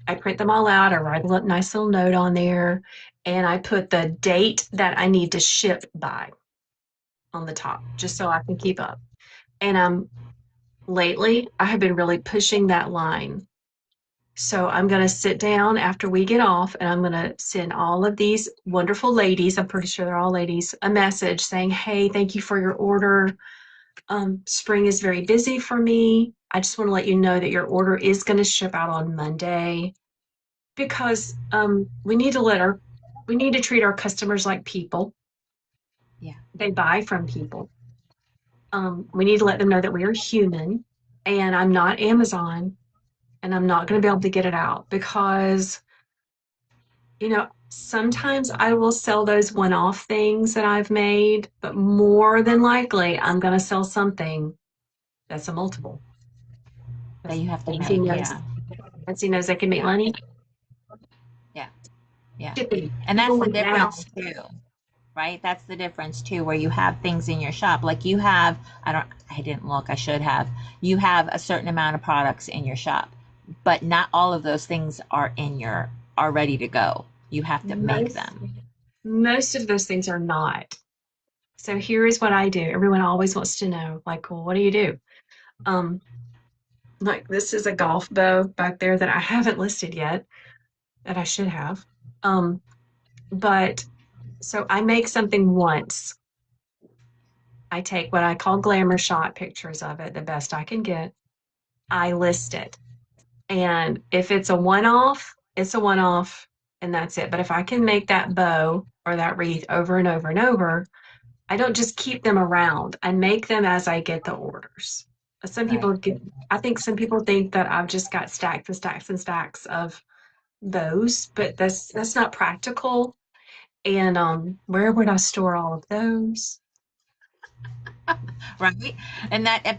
B: I print them all out. I write a nice little note on there, and I put the date that I need to ship by on the top, just so I can keep up. And lately, I have been really pushing that line. So I'm going to sit down after we get off, and I'm going to send all of these wonderful ladies, I'm pretty sure they're all ladies, a message saying, "Hey, thank you for your order. Spring is very busy for me. I just want to let you know that your order is going to ship out on Monday because we need to treat our customers like people.
A: Yeah.
B: They buy from people. We need to let them know that we are human, and I'm not Amazon, and I'm not going to be able to get it out because sometimes I will sell those one-off things that I've made, but more than likely I'm going to sell something that's a multiple.
A: That
B: Because
A: you have to
B: Nancy
A: make.
B: knows
A: Yeah.
B: Nancy knows I can make money.
A: Yeah. Yeah.
B: Shipping,
A: And that's
B: even
A: the
B: right now.
A: difference too, right? That's the difference too, where you have things in your shop. Like you have, I didn't look, I should have. You have a certain amount of products in your shop, but not all of those things are ready to go. You have to make
B: Most
A: them.
B: most of those things are not. So here is what I do. Everyone always wants to know, like, well, what do you do? Um, like this is a golf bow back there that I haven't listed yet, that I should have. Um, but so I make something once. I take what I call glamour shot pictures of it, the best I can get. I list it. And if it's a one off, it's a one off and that's it. But if I can make that bow or that wreath over and over and over, I don't just keep them around. I make them as I get the orders. Some people
A: Right.
B: get, I think some people think that I've just got stacks and stacks and stacks of those, but that's not practical. And where would I store all of those?
A: Right.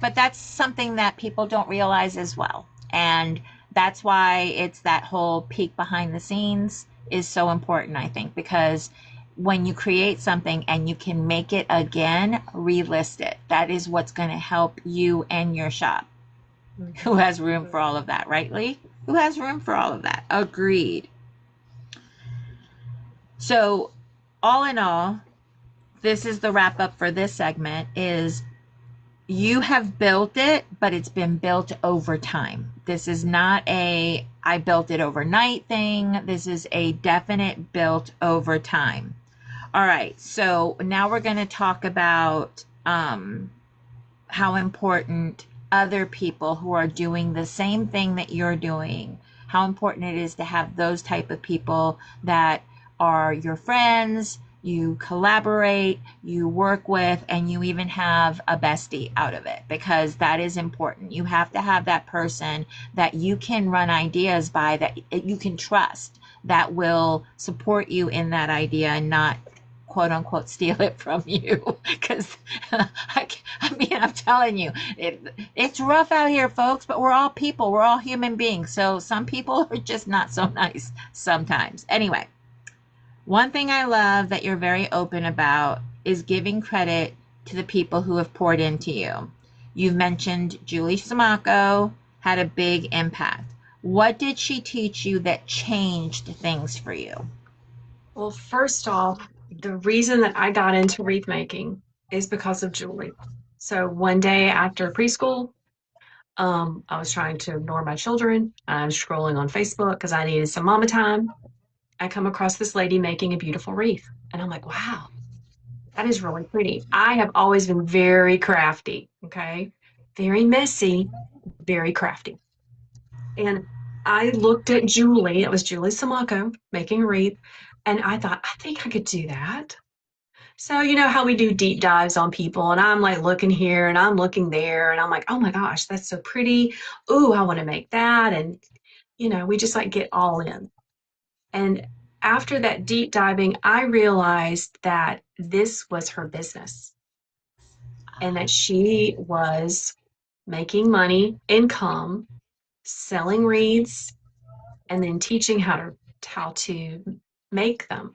A: But that's something that people don't realize as well. And that's why it's that whole peek behind the scenes is so important, I think, because when you create something and you can make it again, relist it. That is what's going to help you and your shop. Who
B: Mhm.
A: has room for all of that, right, Lee? Who has room for all of that? Agreed. So, all in all, this is the wrap up for this segment is you have built it, but it's been built over time. This is not a I built it overnight thing. This is a definite built over time. All right, so now we're going to talk about how important other people who are doing the same thing that you're doing, how important it is to have those type of people that are your friends, you collaborate, you work with, and you even have a bestie out of it because that is important. You have to have that person that you can run ideas by, that you can trust, that will support you in that idea and not quote unquote steal it from you because I mean I'm telling you it's rough out here, folks, but we're all people, we're all human beings, so some people are just not so nice sometimes. Anyway, one thing I love that you're very open about is giving credit to the people who have poured into you. You've mentioned Julie Samaco had a big impact. What did she teach you that changed things for you?
B: Well, first off, the reason that I got into wreath making is because of Julie. So one day after preschool, I was trying to ignore my children. I'm scrolling on Facebook because I needed some mama time. I come across this lady making a beautiful wreath, and I'm like, wow, that is really pretty. I have always been very crafty, okay? Very messy, very crafty. And I looked at Julie, it was Julie Samaco making a wreath, and I thought, I think I could do that. So, you know how we do deep dives on people, and I'm like looking here and I'm looking there, and I'm like, oh my gosh, that's so pretty. Ooh, I want to make that. And, we just like get all in. And after that deep diving, I realized that this was her business and that she was making money, income, selling wreaths, and then teaching how to make them.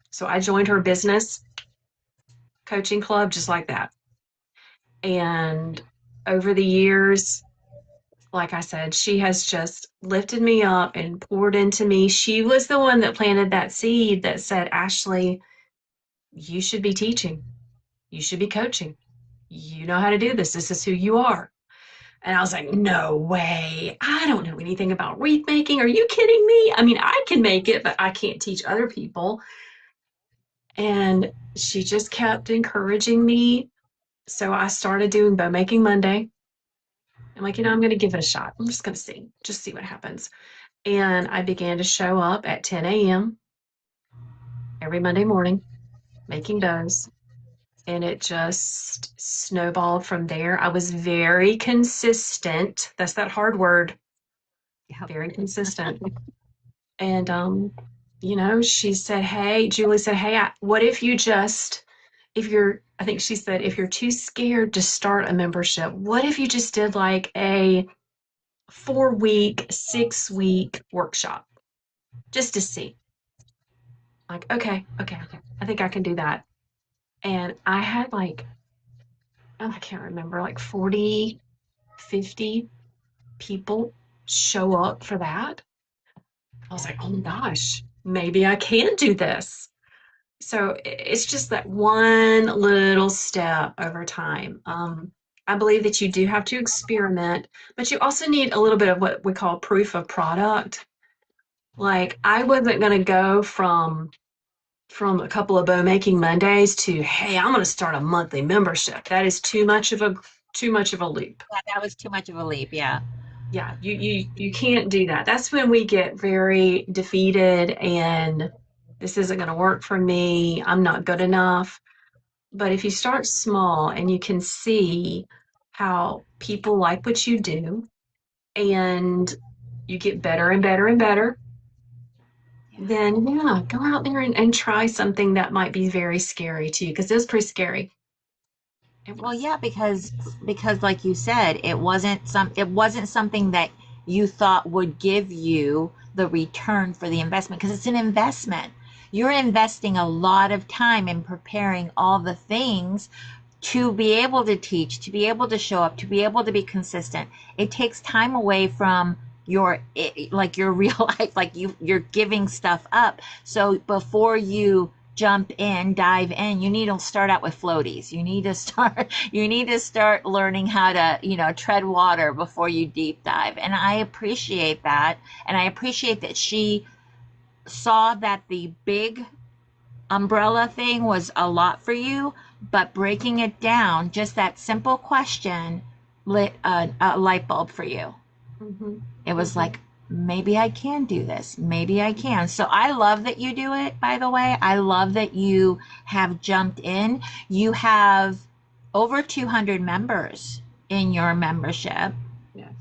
B: So I joined her business coaching club just like that. And over the years, like I said, she has just lifted me up and poured into me. She was the one that planted that seed that said, Ashley, you should be teaching. You should be coaching. You know how to do this. This is who you are. And I was like, no way. I don't know anything about wreath making. Are you kidding me? I mean, I can make it, but I can't teach other people. And she just kept encouraging me. So I started doing bow making Monday. I'm like, I'm going to give it a shot. I'm just going to see, just see what happens. And I began to show up at 10 a.m. every Monday morning making bows. And it just snowballed from there. I was very consistent. That's that hard word,
A: Yep.
B: very consistent. And, she said, hey, Julie said, hey, what if you just, if you're, I think she said, if you're too scared to start a membership, what if you just did like a 4 week, 6 week workshop just to see? Like, okay, okay, okay. I think I can do that. And I had like, oh, I can't remember, like 40, 50 people show up for that. I was like, oh my gosh, maybe I can do this. So it's just that one little step over time. I believe that you do have to experiment, but you also need a little bit of what we call proof of product. Like I wasn't going to go from a couple of bow making Mondays to, hey, I'm going to start a monthly membership. That is too much of a leap.
A: Yeah, that was too much of a leap. Yeah.
B: Yeah, you can't do that. That's when we get very defeated and this isn't going to work for me. I'm not good enough. But if you start small and you can see how people like what you do and you get better and better and better, then yeah, go out there and try something that might be very scary to you because it was pretty scary. It
A: Well,
B: was.
A: yeah, because like you said, it wasn't something that you thought would give you the return for the investment because it's an investment. you're investing a lot of time in preparing all the things to be able to teach, to be able to show up, to be able to be consistent. It takes time away from like your real life, like you're giving stuff up. So before you jump in, dive in, you need to start out with floaties. You need to start learning how to, tread water before you deep dive. And I appreciate that. And I appreciate that she saw that the big umbrella thing was a lot for you, but breaking it down, just that simple question lit a light bulb for you.
B: Mhm.
A: It was
B: Mhm.
A: like, maybe I can do this. Maybe I can. So I love that you do it, by the way. I love that you have jumped in. You have over 200 members in your membership.
B: Yes.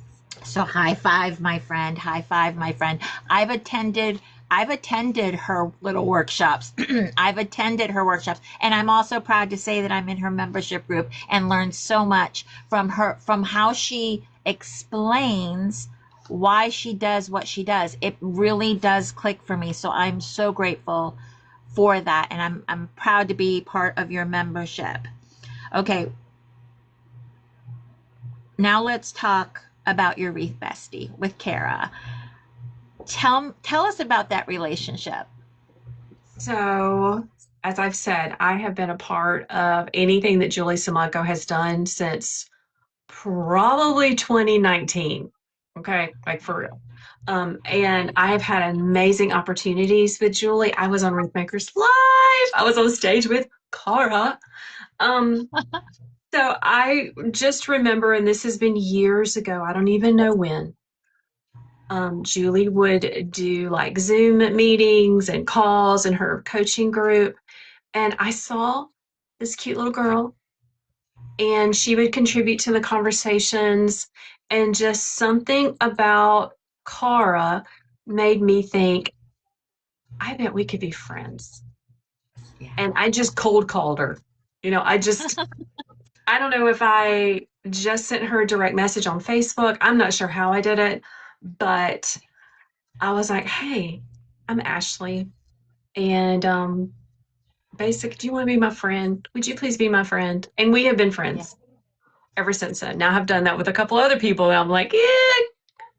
A: So high five, my friend. High five, my friend. I've attended I've attended her little workshops. I've attended her workshops, and I'm also proud to say that I'm in her membership group and learned so much from how she explains why she does what she does. It really does click for me. So I'm so grateful for that, and I'm proud to be part of your membership. Okay, now let's talk about your wreath bestie with Kara. Tell us about that relationship.
B: So, as I've said, I have been a part of anything that Julie Samaco has done since probably 2019. Okay, like for real. And I have had amazing opportunities with Julie. I was on Wreath Makers Live. I was on stage with Cara. Um, so I just remember, and this has been years ago, I don't even know when. Julie would do like Zoom meetings and calls in her coaching group. And I saw this cute little girl, and she would contribute to the conversations. And just something about Cara made me think, I bet we could be friends.
A: Yeah.
B: And I just cold called her. I don't know if I just sent her a direct message on Facebook. I'm not sure how I did it, but I was like, hey, I'm Ashley. And do you want to be my friend? Would you please be my friend? And we have been
A: Yeah.
B: friends ever since then. Now I've done that with a couple other people, and I'm like, yeah, I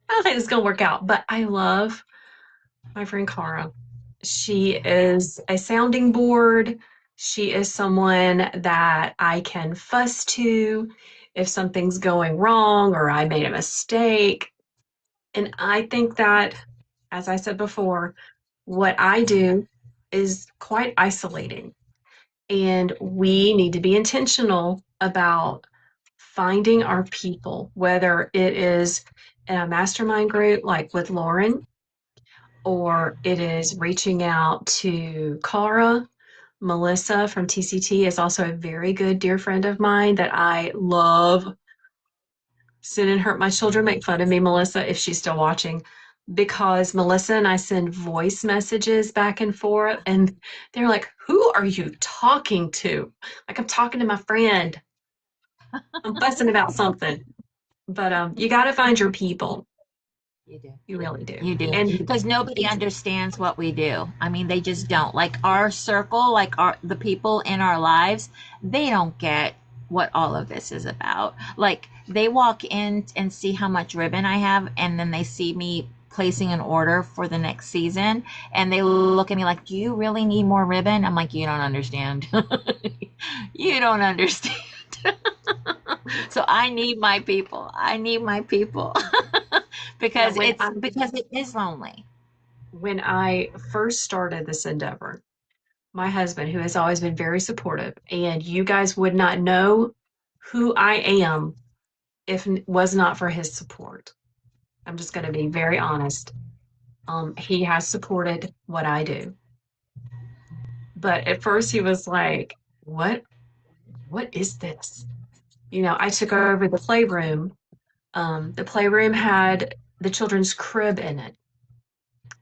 B: don't think it's gonna work out. But I love my friend Cara. She is a sounding board. She is someone that I can fuss to if something's going wrong or I made a mistake. And I think that, as I said before, what I do is quite isolating. And we need to be intentional about finding our people, whether it is in a mastermind group like with Lauren, or it is reaching out to Cara. Melissa from TCT is also a very good dear friend of mine that I love sending her. My children make fun of me, Melissa, if she's still watching, because Melissa and I send voice messages back and forth, and they're like, who are you talking to? Like, I'm talking to my friend. I'm fussing about something. But you got to find your people.
A: You do.
B: You really do.
A: You do.
B: And
A: Because nobody understands what we do. I mean, they just don't. Like our circle, like the people in our lives, they don't get what all of this is about. Like they walk in and see how much ribbon I have, and then they see me placing an order for the next season, and they look at me like, "Do you really need more ribbon?" I'm like, "You don't understand. You don't understand." So I need my people. I need my people.
B: yeah,
A: Because it is lonely.
B: when I first started this endeavor, my husband, who has always been very supportive, and you guys would not know who I am if it was not for his support. I'm just going to be very honest. He has supported what I do. But at first he was like, what is this? I took over the playroom. The playroom had the children's crib in it.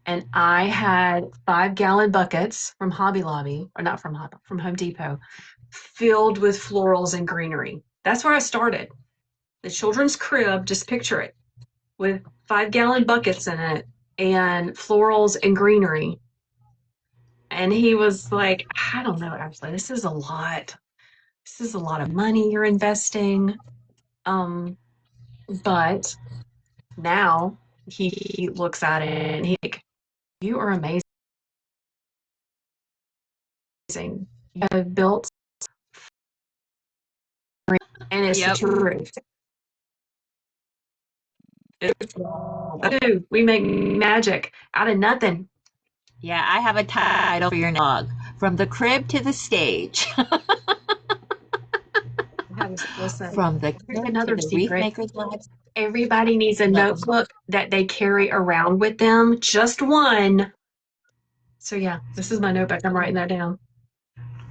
B: And I had 5-gallon buckets from Hobby Lobby, or not from Home Depot, filled with florals and greenery. That's where I started. The children's crib, just picture it, with 5-gallon buckets in it and florals and greenery. and he was like, I don't know, Ashley, this is a lot. This is a lot of money you're investing. Um, but now he looks at it and he's like, you are amazing. You have built, and it's the
A: Yep.
B: truth. We make magic out of nothing.
A: Yeah, I have a title for your dog. From the crib to the stage.
B: Listen,
A: From the
B: here's
A: crib to
B: another
A: the wreath
B: secret.
A: maker's lab.
B: Everybody needs a
A: No,
B: notebook that they carry around with them, just one. So yeah, this is my notebook. I'm writing that down.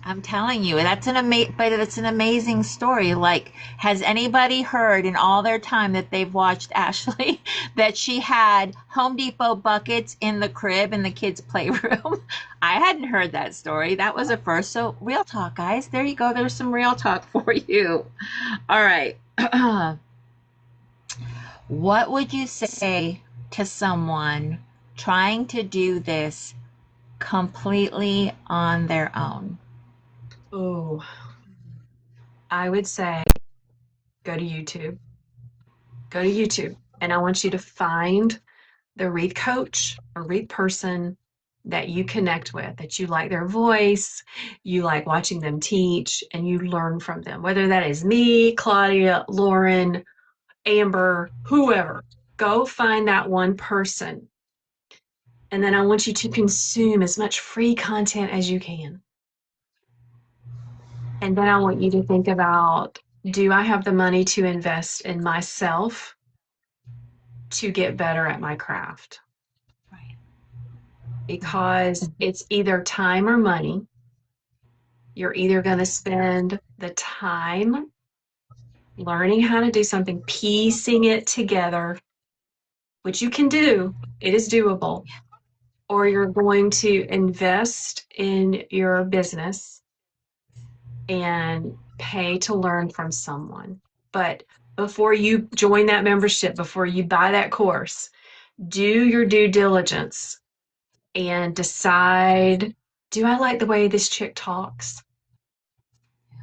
A: I'm telling you, but it's an amazing story. Like, has anybody heard in all their time that they've watched Ashley that she had Home Depot buckets in the crib in the kids' playroom? I hadn't heard that story. That was a first. So, real talk, guys. There you go. There's some real talk for you. All right. What would you say to someone trying to do this completely on their own?
B: Oh, I would say go to YouTube. Go to YouTube, and I want you to find the wreath coach or wreath person that you connect with, that you like their voice, you like watching them teach, and you learn from them. Whether that is me, Claudia, Lauren, Amber, whoever. Go find that one person. And then I want you to consume as much free content as you can. And then I want you to think about, do I have the money to invest in myself to get better at my craft?
A: Right.
B: Because it's either time or money. You're either going to spend the time learning how to do something, piecing it together, which you can do, it is doable, or you're going to invest in your business and pay to learn from someone. But before you join that membership, before you buy that course, do your due diligence and decide, do I like the way this chick talks?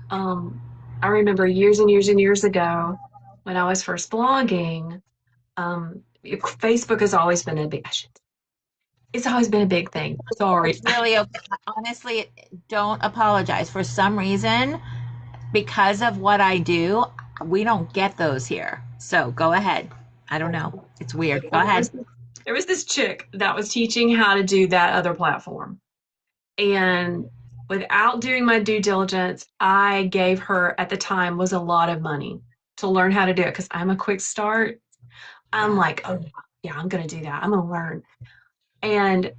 B: Um, I remember years and years and years ago when I was first blogging, Facebook has always been a big, it's always been a big thing. Sorry.
A: It's really okay. Honestly, don't apologize. For some reason, because of what I do, we don't get those here. So go ahead. I don't know. It's weird. Go
B: Well,
A: ahead.
B: there was this chick that was teaching how to do that other platform. And without doing my due diligence, I gave her at the time was a lot of money to learn how to do it because I'm a quick start. I'm
A: Yeah.
B: like, oh yeah, I'm gonna do that. I'm gonna learn. And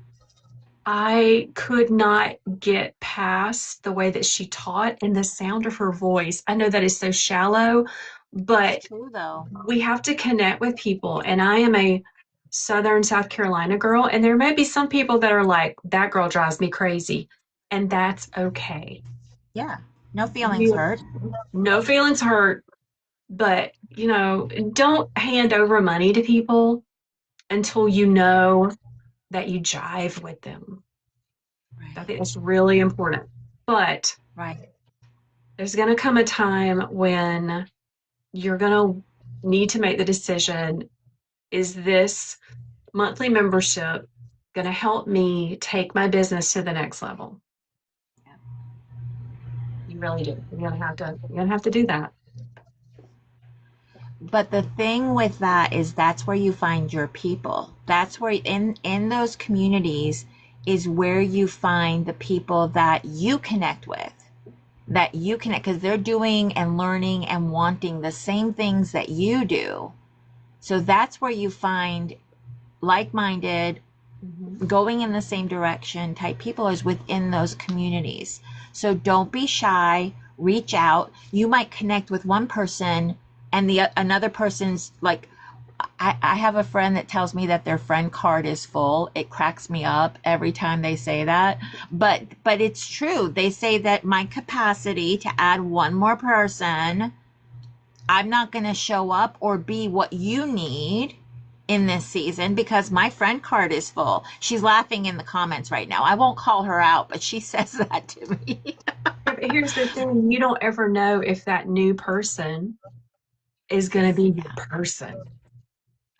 B: I could not get past the way that she taught and the sound of her voice. I know that is so shallow,
A: It's
B: but
A: true though.
B: we have to connect with people. And I am a Southern South Carolina girl, and there may be some people that are like, that girl drives me crazy. And that's okay.
A: Yeah. No feelings
B: You,
A: hurt.
B: no feelings hurt, but don't hand over money to people until you know that you jive with them. I
A: Right.
B: think that's really important. But
A: Right.
B: there's going to come a time when you're going to need to make the decision, is this monthly membership going to help me take my business to the next level?
A: Yeah.
B: You really do. You're going to have to do that.
A: But the thing with that is that's where you find your people. That's where in those communities is where you find the people that you connect with. That you connect because they're doing and learning and wanting the same things that you do. So that's where you find like-minded,
B: Mhm.
A: going in the same direction type people is within those communities. So don't be shy, reach out. You might connect with one person and the another person's like I have a friend that tells me that their friend card is full. It cracks me up every time they say that. But it's true. They say that my capacity to add one more person, I'm not going to show up or be what you need in this season because my friend card is full. She's laughing in the comments right now. I won't call her out, but she says that to me.
B: Yeah, but here's the thing, you don't ever know if that new person is going to be your
A: Yeah,
B: person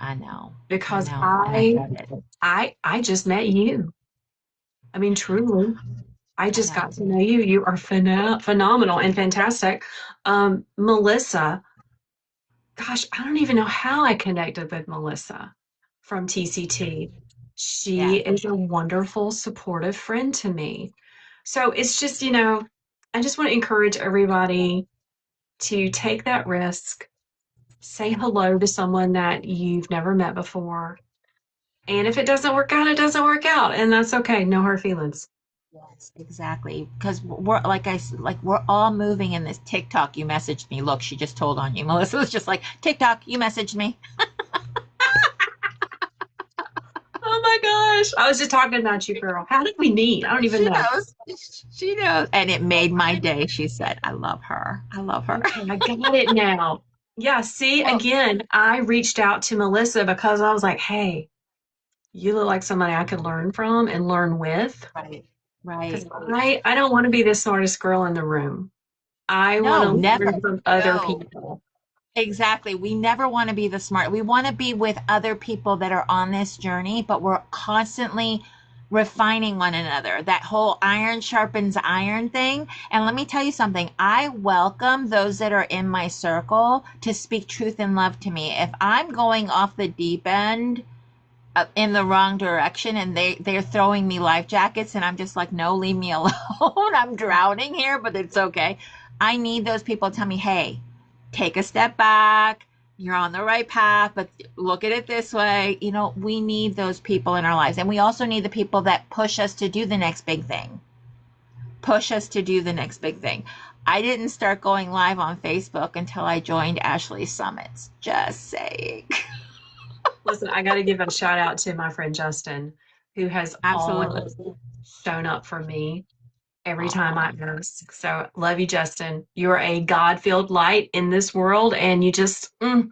A: I
B: because
A: know, and I
B: I
A: get it.
B: I just met you. I mean, truly, I
A: I
B: just
A: know.
B: got to know you. You are phenomenal and fantastic. Melissa, gosh, I don't even know how I connected with Melissa from TCT. She
A: Yeah.
B: is a wonderful, supportive friend to me. So it's just, I just want to encourage everybody to take that risk, say hello to someone that you've never met before. And if it doesn't work out, it doesn't work out. And that's okay. No hard feelings.
A: Yes, exactly. Because we're like we're all moving in this TikTok. You messaged me. Look, she just told on you. Melissa was just like TikTok. You messaged me.
B: Oh my gosh. I was just talking about you, girl. How did we meet? I don't even
A: She
B: know.
A: knows. She knows, and it made my day. She said, "I love her. I love her."
B: Okay, I got it now. Yeah, see,
A: Well,
B: again, I reached out to Melissa because I was like, hey, you look like somebody I could learn from and learn with.
A: right,
B: Because
A: right.
B: I don't want to be the smartest girl in the room. I want
A: No,
B: to learn
A: never.
B: from other
A: No.
B: people.
A: Exactly. We never want to be the smart. We want to be with other people that are on this journey, but we're constantly refining one another. That whole iron sharpens iron thing. And let me tell you something. I welcome those that are in my circle to speak truth and love to me. If I'm going off the deep end, in the wrong direction and they're throwing me life jackets and I'm just like, no, leave me alone. I'm drowning here, but it's okay. I need those people to tell me, hey, take a step back, you're on the right path, but look at it this way. We need those people in our lives, and we also need the people that push us to do the next big thing. I didn't start going live on Facebook until I joined Ashley's Summits, just saying.
B: Listen, I got to give a shout out to my friend Justin, who has
A: Absolutely.
B: always shown up for me every time
A: Oh,
B: I ask. So love you, Justin. You are a God-filled light in this world, and you just love.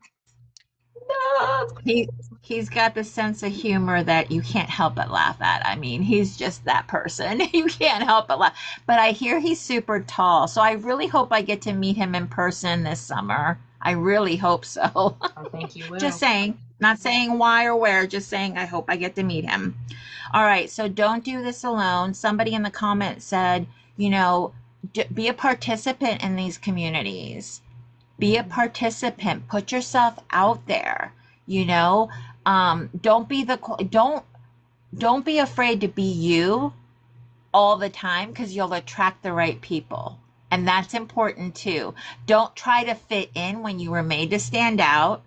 A: He he's got the sense of humor that you can't help but laugh at. I mean, he's just that person. You can't help but laugh. But I hear he's super tall, so I really hope I get to meet him in person this summer. I really hope so.
B: I think you
A: Just
B: will.
A: saying, not saying why or where, just saying I hope I get to meet him. All right, so don't do this alone. Somebody in the comments said, you know, be a participant in these communities. Be a participant. Put yourself out there. You know, don't be the don't be afraid to be you all the time because you'll attract the right people. And that's important too. Don't try to fit in when you were made to stand out,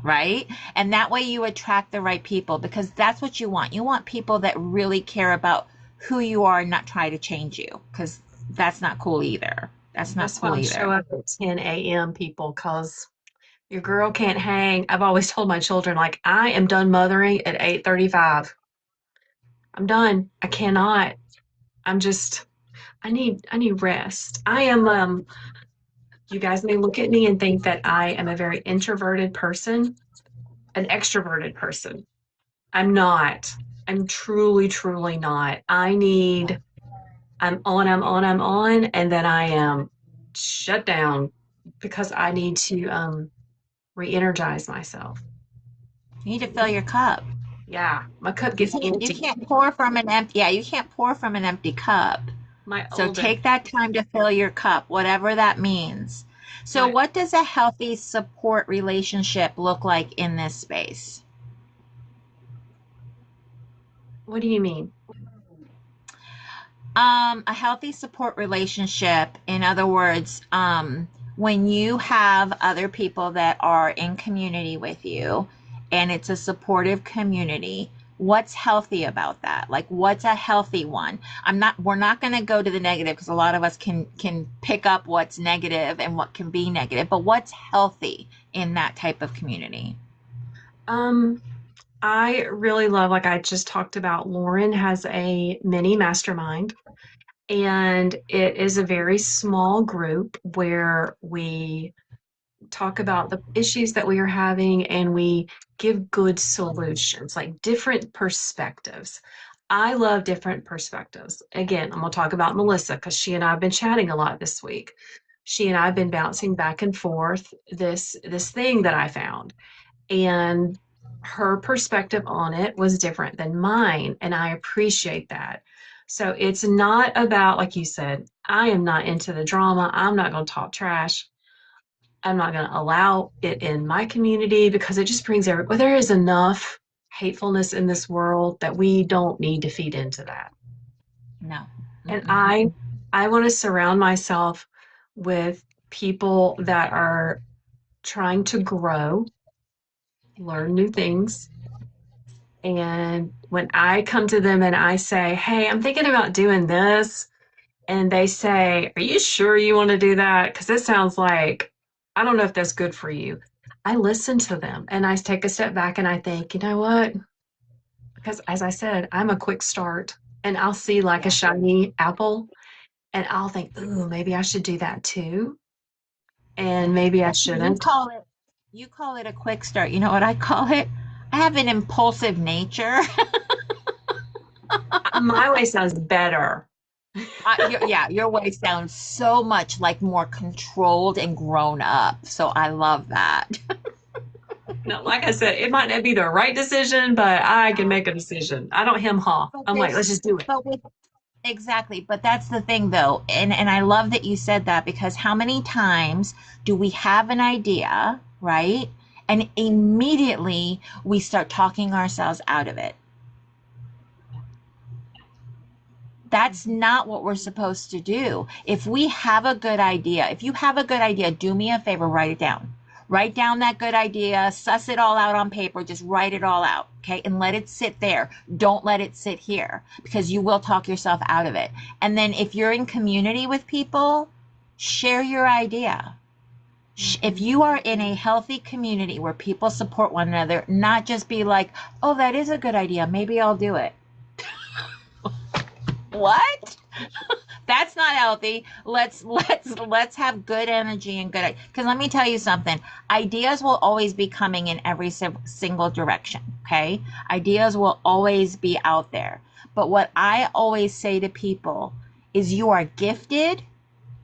A: right? And that way you attract the right people because that's what you want. You want people that really care about who you are and not try to change you because that's not cool either. That's not
B: That's why
A: cool
B: I show
A: either.
B: up at 10 a.m., people, because your girl can't hang. I've always told my children, like, I am done mothering at 8:35. I'm done. I cannot. I'm just I need rest. I am you guys may look at me and think that I am a very introverted person, an extroverted person. I'm not. I'm truly, truly not. I'm on, and then I am shut down because I need to re-energize myself.
A: You need to fill your cup.
B: Yeah, my cup
A: You
B: gets
A: can't you
B: empty.
A: can't pour from an empty yeah, you can't pour from an empty cup.
B: My
A: So
B: oldest,
A: take that time to fill your cup, whatever that means. So
B: my
A: what does a healthy support relationship look like in this space?
B: what do you mean?
A: A healthy support relationship, in other words, when you have other people that are in community with you and it's a supportive community, what's healthy about that? Like what's a healthy one? We're not going to go to the negative because a lot of us can pick up what's negative and what can be negative, but what's healthy in that type of community?
B: Um, I really love, like I just talked about, Lauren has a mini mastermind, and it is a very small group where we talk about the issues that we are having and we give good solutions, like different perspectives. I love different perspectives. Again, I'm going to talk about Melissa because she and I have been chatting a lot this week. She and I have been bouncing back and forth this thing that I found, and her perspective on it was different than mine, and I appreciate that. So it's not about, like you said, I am not into the drama. I'm not going to talk trash. I'm not going to allow it in my community because it just brings well, there is enough hatefulness in this world that we don't need to feed into that.
A: No.
B: And
A: Mm-mm.
B: I want to surround myself with people that are trying to grow, learn new things. And when I come to them and I say, "Hey, I'm thinking about doing this," and they say, "Are you sure you want to do that? Because it sounds like I don't know if that's good for you." I listen to them and I take a step back and I think, you know what? Because as I said, I'm a quick start and I'll see like a
A: Yeah.
B: shiny apple and I'll think, "Ooh, maybe I should do that too." And
A: Yeah.
B: maybe I
A: See, you
B: shouldn't.
A: call it a quick start. You know what I call it? I have an impulsive nature.
B: My way sounds better.
A: Your way sounds so much like more controlled and grown up. So I love that.
B: No, like I said, it might not be the right decision, but I can make a decision. I don't hem haw.
A: But
B: I'm like,
A: there's,
B: let's just do it.
A: but with Exactly, but that's the thing though. And I love that you said that because how many times do we have an idea, right? And immediately we start talking ourselves out of it. That's not what we're supposed to do. If we have a good idea, if you have a good idea, do me a favor, write it down. Write down that good idea, suss it all out on paper, just write it all out, okay? And let it sit there. Don't let it sit here because you will talk yourself out of it. And then if you're in community with people, share your idea. If
B: Mhm.
A: you are in a healthy community where people support one another, not just be like, oh, that is a good idea. Maybe I'll do it. What? That's not healthy. Let's have good energy and good, because let me tell you something. Ideas will always be coming in every single direction, okay? Ideas will always be out there. But what I always say to people is you are gifted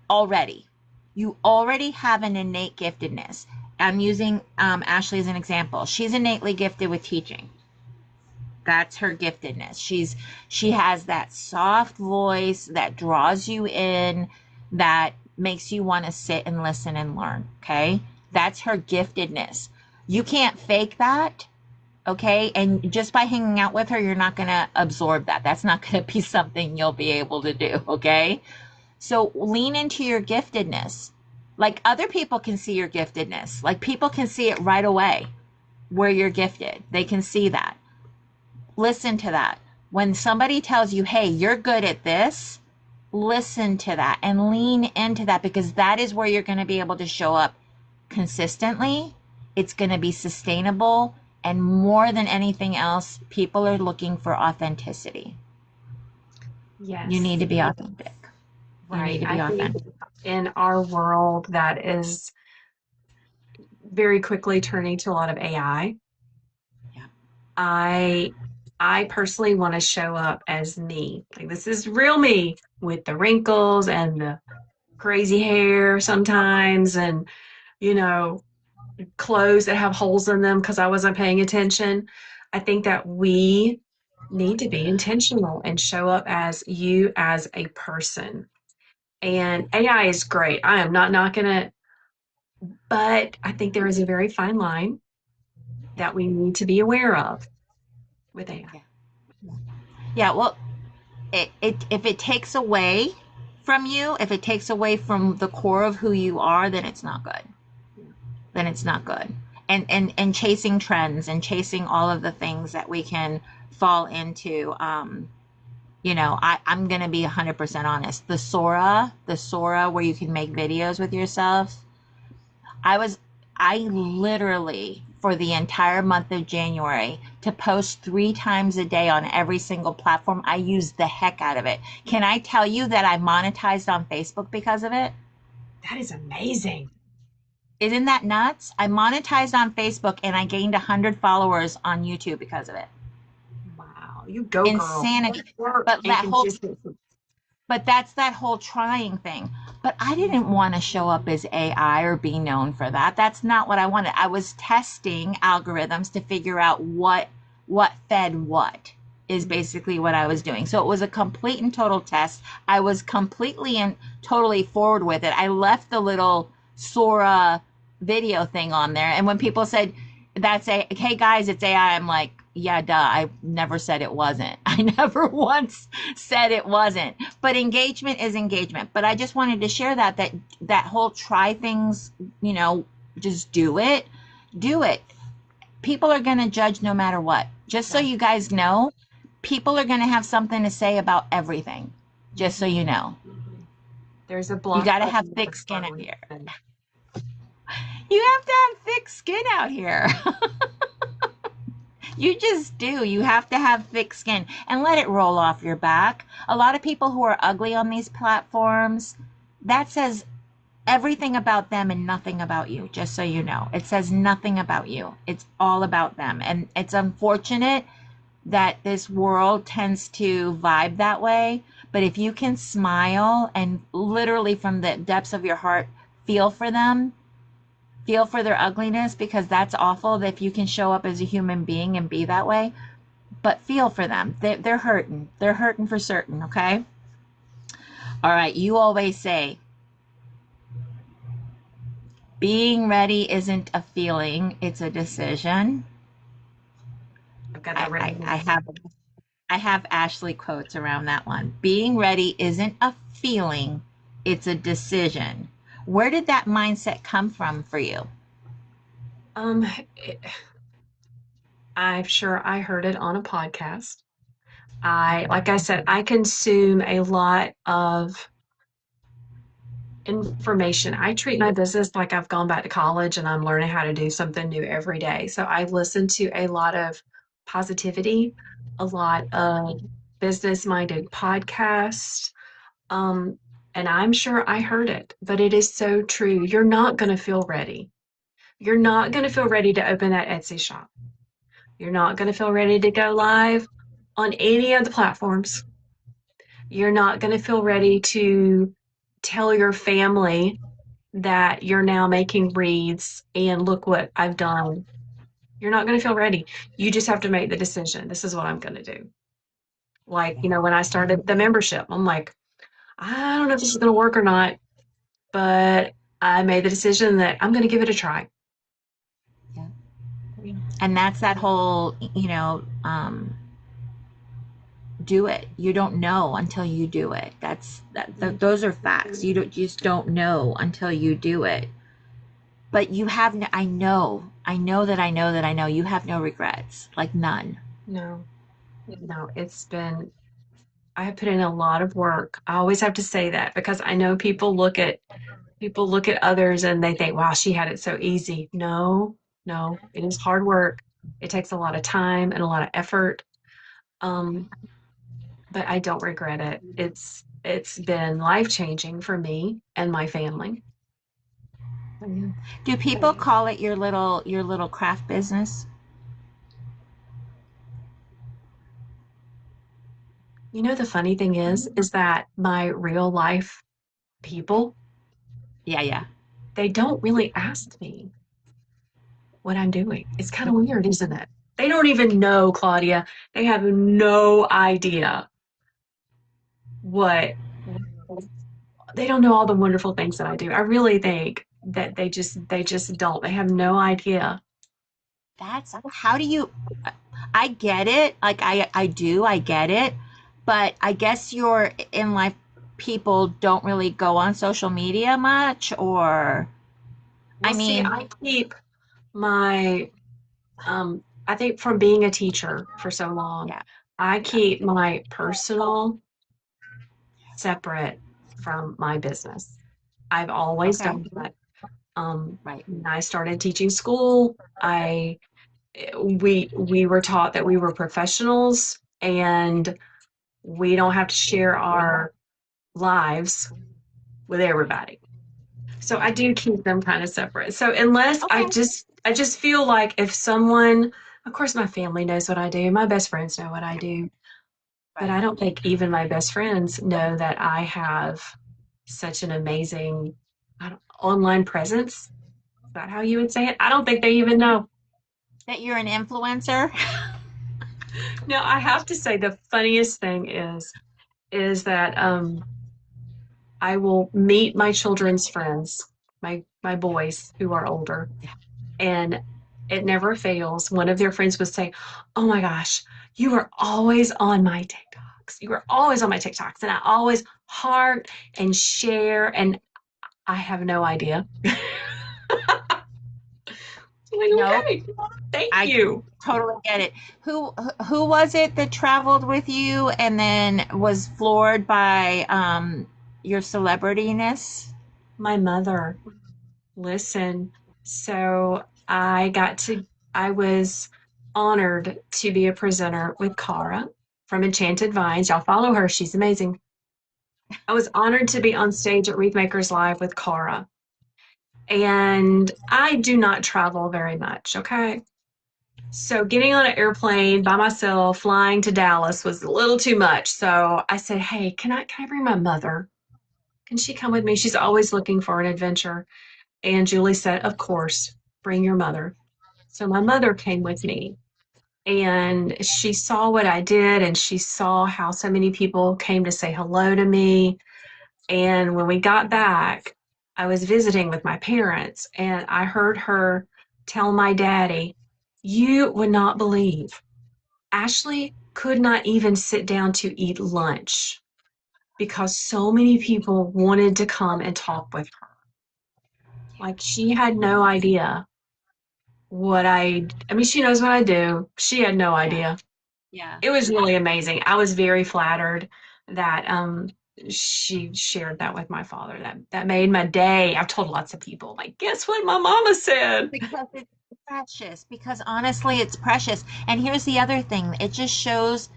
A: already. You already have an innate giftedness. I'm using Ashley as an example. She's innately gifted with teaching. That's her giftedness. She has that soft voice that draws you in, that makes you want to sit and listen and learn, okay? That's her giftedness. You can't fake that, okay? And just by hanging out with her, you're not going to absorb that. That's not going to be something you'll be able to do, okay? So lean into your giftedness. Like other people can see your giftedness. Like people can see it right away where you're gifted. They can see that. Listen to that. When somebody tells you, hey, you're good at this, listen to that and lean into that because that is where you're going to be able to show up consistently. It's going to be sustainable. And more than anything else, people are looking for authenticity. You need
B: Yes,
A: to be authentic. You need
B: right.
A: to
B: I
A: be
B: think
A: authentic.
B: in our world that is very quickly turning to a lot of AI,
A: Yeah.
B: I I personally want to show up as me. Like this is real me with the wrinkles and the crazy hair sometimes and you know clothes that have holes in them because I wasn't paying attention. I think that we need to be intentional and show up as you as a person. And AI is great. I am not knocking it, but I think there is a very fine line
A: Yeah.
B: that we need to be aware of with AI.
A: Yeah. Yeah. Well, if it takes away from you, if it takes away from the core of who you are, then it's not good.
B: Yeah.
A: Then it's not good. And chasing trends and chasing all of the things that we can fall into. I'm gonna be 100% honest. The Sora, where you can make videos with yourself. I was I literally for the entire month of January to post 3 times a day on every single platform. I used the heck out of it. Can I tell you that I monetized on Facebook because of it?
B: That is amazing.
A: Isn't that nuts? I monetized on Facebook and I gained 100 followers on YouTube because of it.
B: Wow, you go, girl.
A: Insanity.
B: Work
A: But
B: and
A: that whole
B: consistency.
A: but that's that whole trying thing. But I didn't want to show up as AI or be known for that. That's not what I wanted. I was testing algorithms to figure out what fed what is basically what I was doing. So it was a complete and total test. I was completely and totally forward with it. I left the little Sora video thing on there. And when people said that's a hey guys, it's AI, I'm like, yeah, duh. I never said it wasn't. I never once said it wasn't. But engagement is engagement. But I just wanted to share that whole try things, you know, just do it. Do it. People are going to judge no matter what. Just so
B: Right.
A: you guys know, people are going to have something to say about everything. Just so you know.
B: There's a
A: You
B: block
A: got to have
B: button on
A: thick
B: the
A: skin out
B: phone.
A: here.
B: And
A: You have to have thick skin out here. You just do. You have to have thick skin and let it roll off your back. A lot of people who are ugly on these platforms, that says everything about them and nothing about you, just so you know. It says nothing about you. It's all about them. And it's unfortunate that this world tends to vibe that way. But if you can smile and literally from the depths of your heart feel for them, feel for their ugliness, because that's awful if you can show up as a human being and be that way, but feel for them. They're hurting. They're hurting for certain, okay? All right, you always say, being ready isn't a feeling, it's a decision.
B: I've got
A: I,
B: that
A: I,
B: written
A: I have I have Ashley quotes around that one. Being ready isn't a feeling, it's a decision. Where did that mindset come from for you?
B: Um, it- I'm sure I heard it on a podcast. Like I said, I consume a lot of information. I treat my business like I've gone back to college and I'm learning how to do something new every day. So I listen to a lot of positivity, a lot of business-minded podcasts. Um, and I'm sure I heard it, but it is so true. You're not going to feel ready. You're not going to feel ready to open that Etsy shop. You're not going to feel ready to go live on any of the platforms. You're not going to feel ready to tell your family that you're now making wreaths and look what I've done. You're not going to feel ready. You just have to make the decision. This is what I'm going to do. Like, when I started the membership, I'm like, I don't know if this is going to work or not, but I made the decision that I'm going to give it a try.
A: Yeah. And that's that whole, do it. You don't know until you do it. Those are facts. You just don't know until you do it. But you have no, I know you have no regrets, like none.
B: No, no, I have put in a lot of work. I always have to say that because I know people look at others and they think, wow, she had it so easy. No, no, it is hard work. It takes a lot of time and a lot of effort. Um, but I don't regret it. It's been life-changing for me and my family. So, yeah.
A: Do people call it your little craft business?
B: The funny thing is that my real life people,
A: Yeah, yeah.
B: they don't really ask me what I'm doing. It's kind of weird, isn't it? They don't even know, Claudia. They have no idea what they don't know all the wonderful things that I do. I really think that they just don't. They have no idea.
A: That's how do you I get it. Like I get it. But I guess your in life people don't really go on social media much or I
B: Well, see,
A: mean,
B: I keep my I think from being a teacher for so long,
A: yeah.
B: I
A: Yeah.
B: keep my personal separate from my business. I've always
A: Okay.
B: done that.
A: Right.
B: When I started teaching school, we were taught that we were professionals and we don't have to share our lives with everybody. So I do keep them kind of separate. So unless
A: Okay.
B: I just feel like if someone, of course my family knows what I do, my best friends know what I do, but
A: Right.
B: I don't think even my best friends know that I have such an amazing online presence. Is that how you would say it? I don't think they even know.
A: That you're an influencer?
B: Now, I have to say the funniest thing is that I will meet my children's friends, my boys who are older, and it never fails. One of their friends would say, "Oh my gosh, you are always on my TikToks. You are always on my TikToks." And I always heart and share, and I have no idea. I'm like,
A: Nope.
B: okay, thank
A: I
B: you.
A: totally get it. Who who was it that traveled with you and then was floored by your celebrityness?
B: My mother, listen. So I was honored to be a presenter with Cara from Enchanted Vines. Y'all follow her. She's amazing. I was honored to be on stage at Wreath Makers Live with Cara. And I do not travel very much, okay? So getting on an airplane by myself, flying to Dallas was a little too much. So I said, "Hey, can I bring my mother? Can she come with me? She's always looking for an adventure." And Julie said, "Of course, bring your mother." So my mother came with me and she saw what I did and she saw how so many people came to say hello to me. And when we got back, I was visiting with my parents and I heard her tell my daddy, "You would not believe Ashley could not even sit down to eat lunch because so many people wanted to come and talk with her." Like she had no idea I mean, she knows what I do. She had no
A: Yeah.
B: idea.
A: Yeah.
B: It was really amazing. I was very flattered that she shared that with my father. That made my day. I've told lots of people, like, guess what my mama said?
A: Because it's precious. Because honestly, it's precious. And here's the other thing. It just shows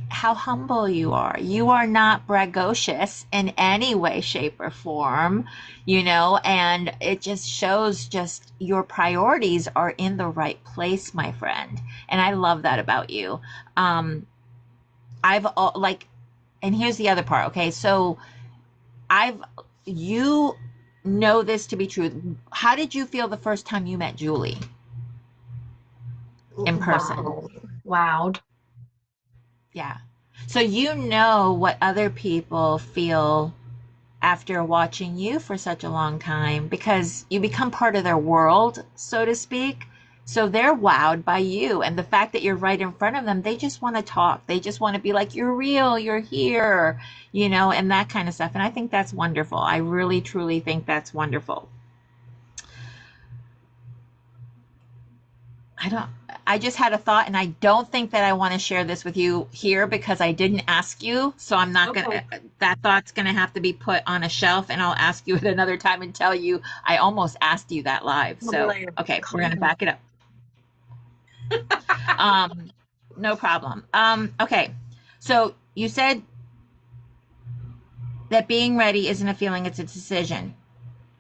A: how humble you are. You are not braggadocious in any way, shape, or form, and it just shows just your priorities are in the right place, my friend. And I love that about you. Um, like, and here's the other part. Okay. So I've, you know this to be true. How did you feel the first time you met Julie in person?
B: Wow. Wowed.
A: Yeah. So you know what other people feel after watching you for such a long time because you become part of their world, so to speak. So they're wowed by you. And the fact that you're right in front of them, they just want to talk. They just want to be like, you're real, you're here, and that kind of stuff. And I think that's wonderful. I really, truly think that's wonderful. I don't, I just had a thought and I don't think that I want to share this with you here because I didn't ask you. So I'm not going
B: Okay.
A: to, that thought's going to have to be put on a shelf and I'll ask you at another time and tell you I almost asked you that live.
B: Tell me
A: So,
B: later.
A: okay, we're
B: Call
A: going to
B: me.
A: back it up. Um, no problem. Okay. So you said that being ready isn't a feeling, it's a decision.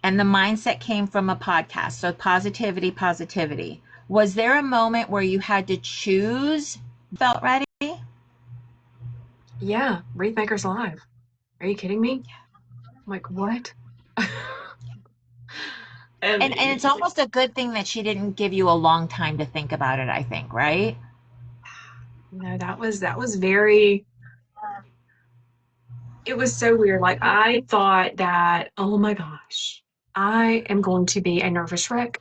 A: And the mindset came from a podcast. So positivity, positivity. Was there a moment where you had to choose felt ready?
B: Yeah, Wreath Makers Live. Are you kidding me? I'm like, what? And
A: And it's almost a good thing that she didn't give you a long time to think about it, I think, right?
B: that was very it was so weird. Like I thought that, oh my gosh, I am going to be a nervous wreck.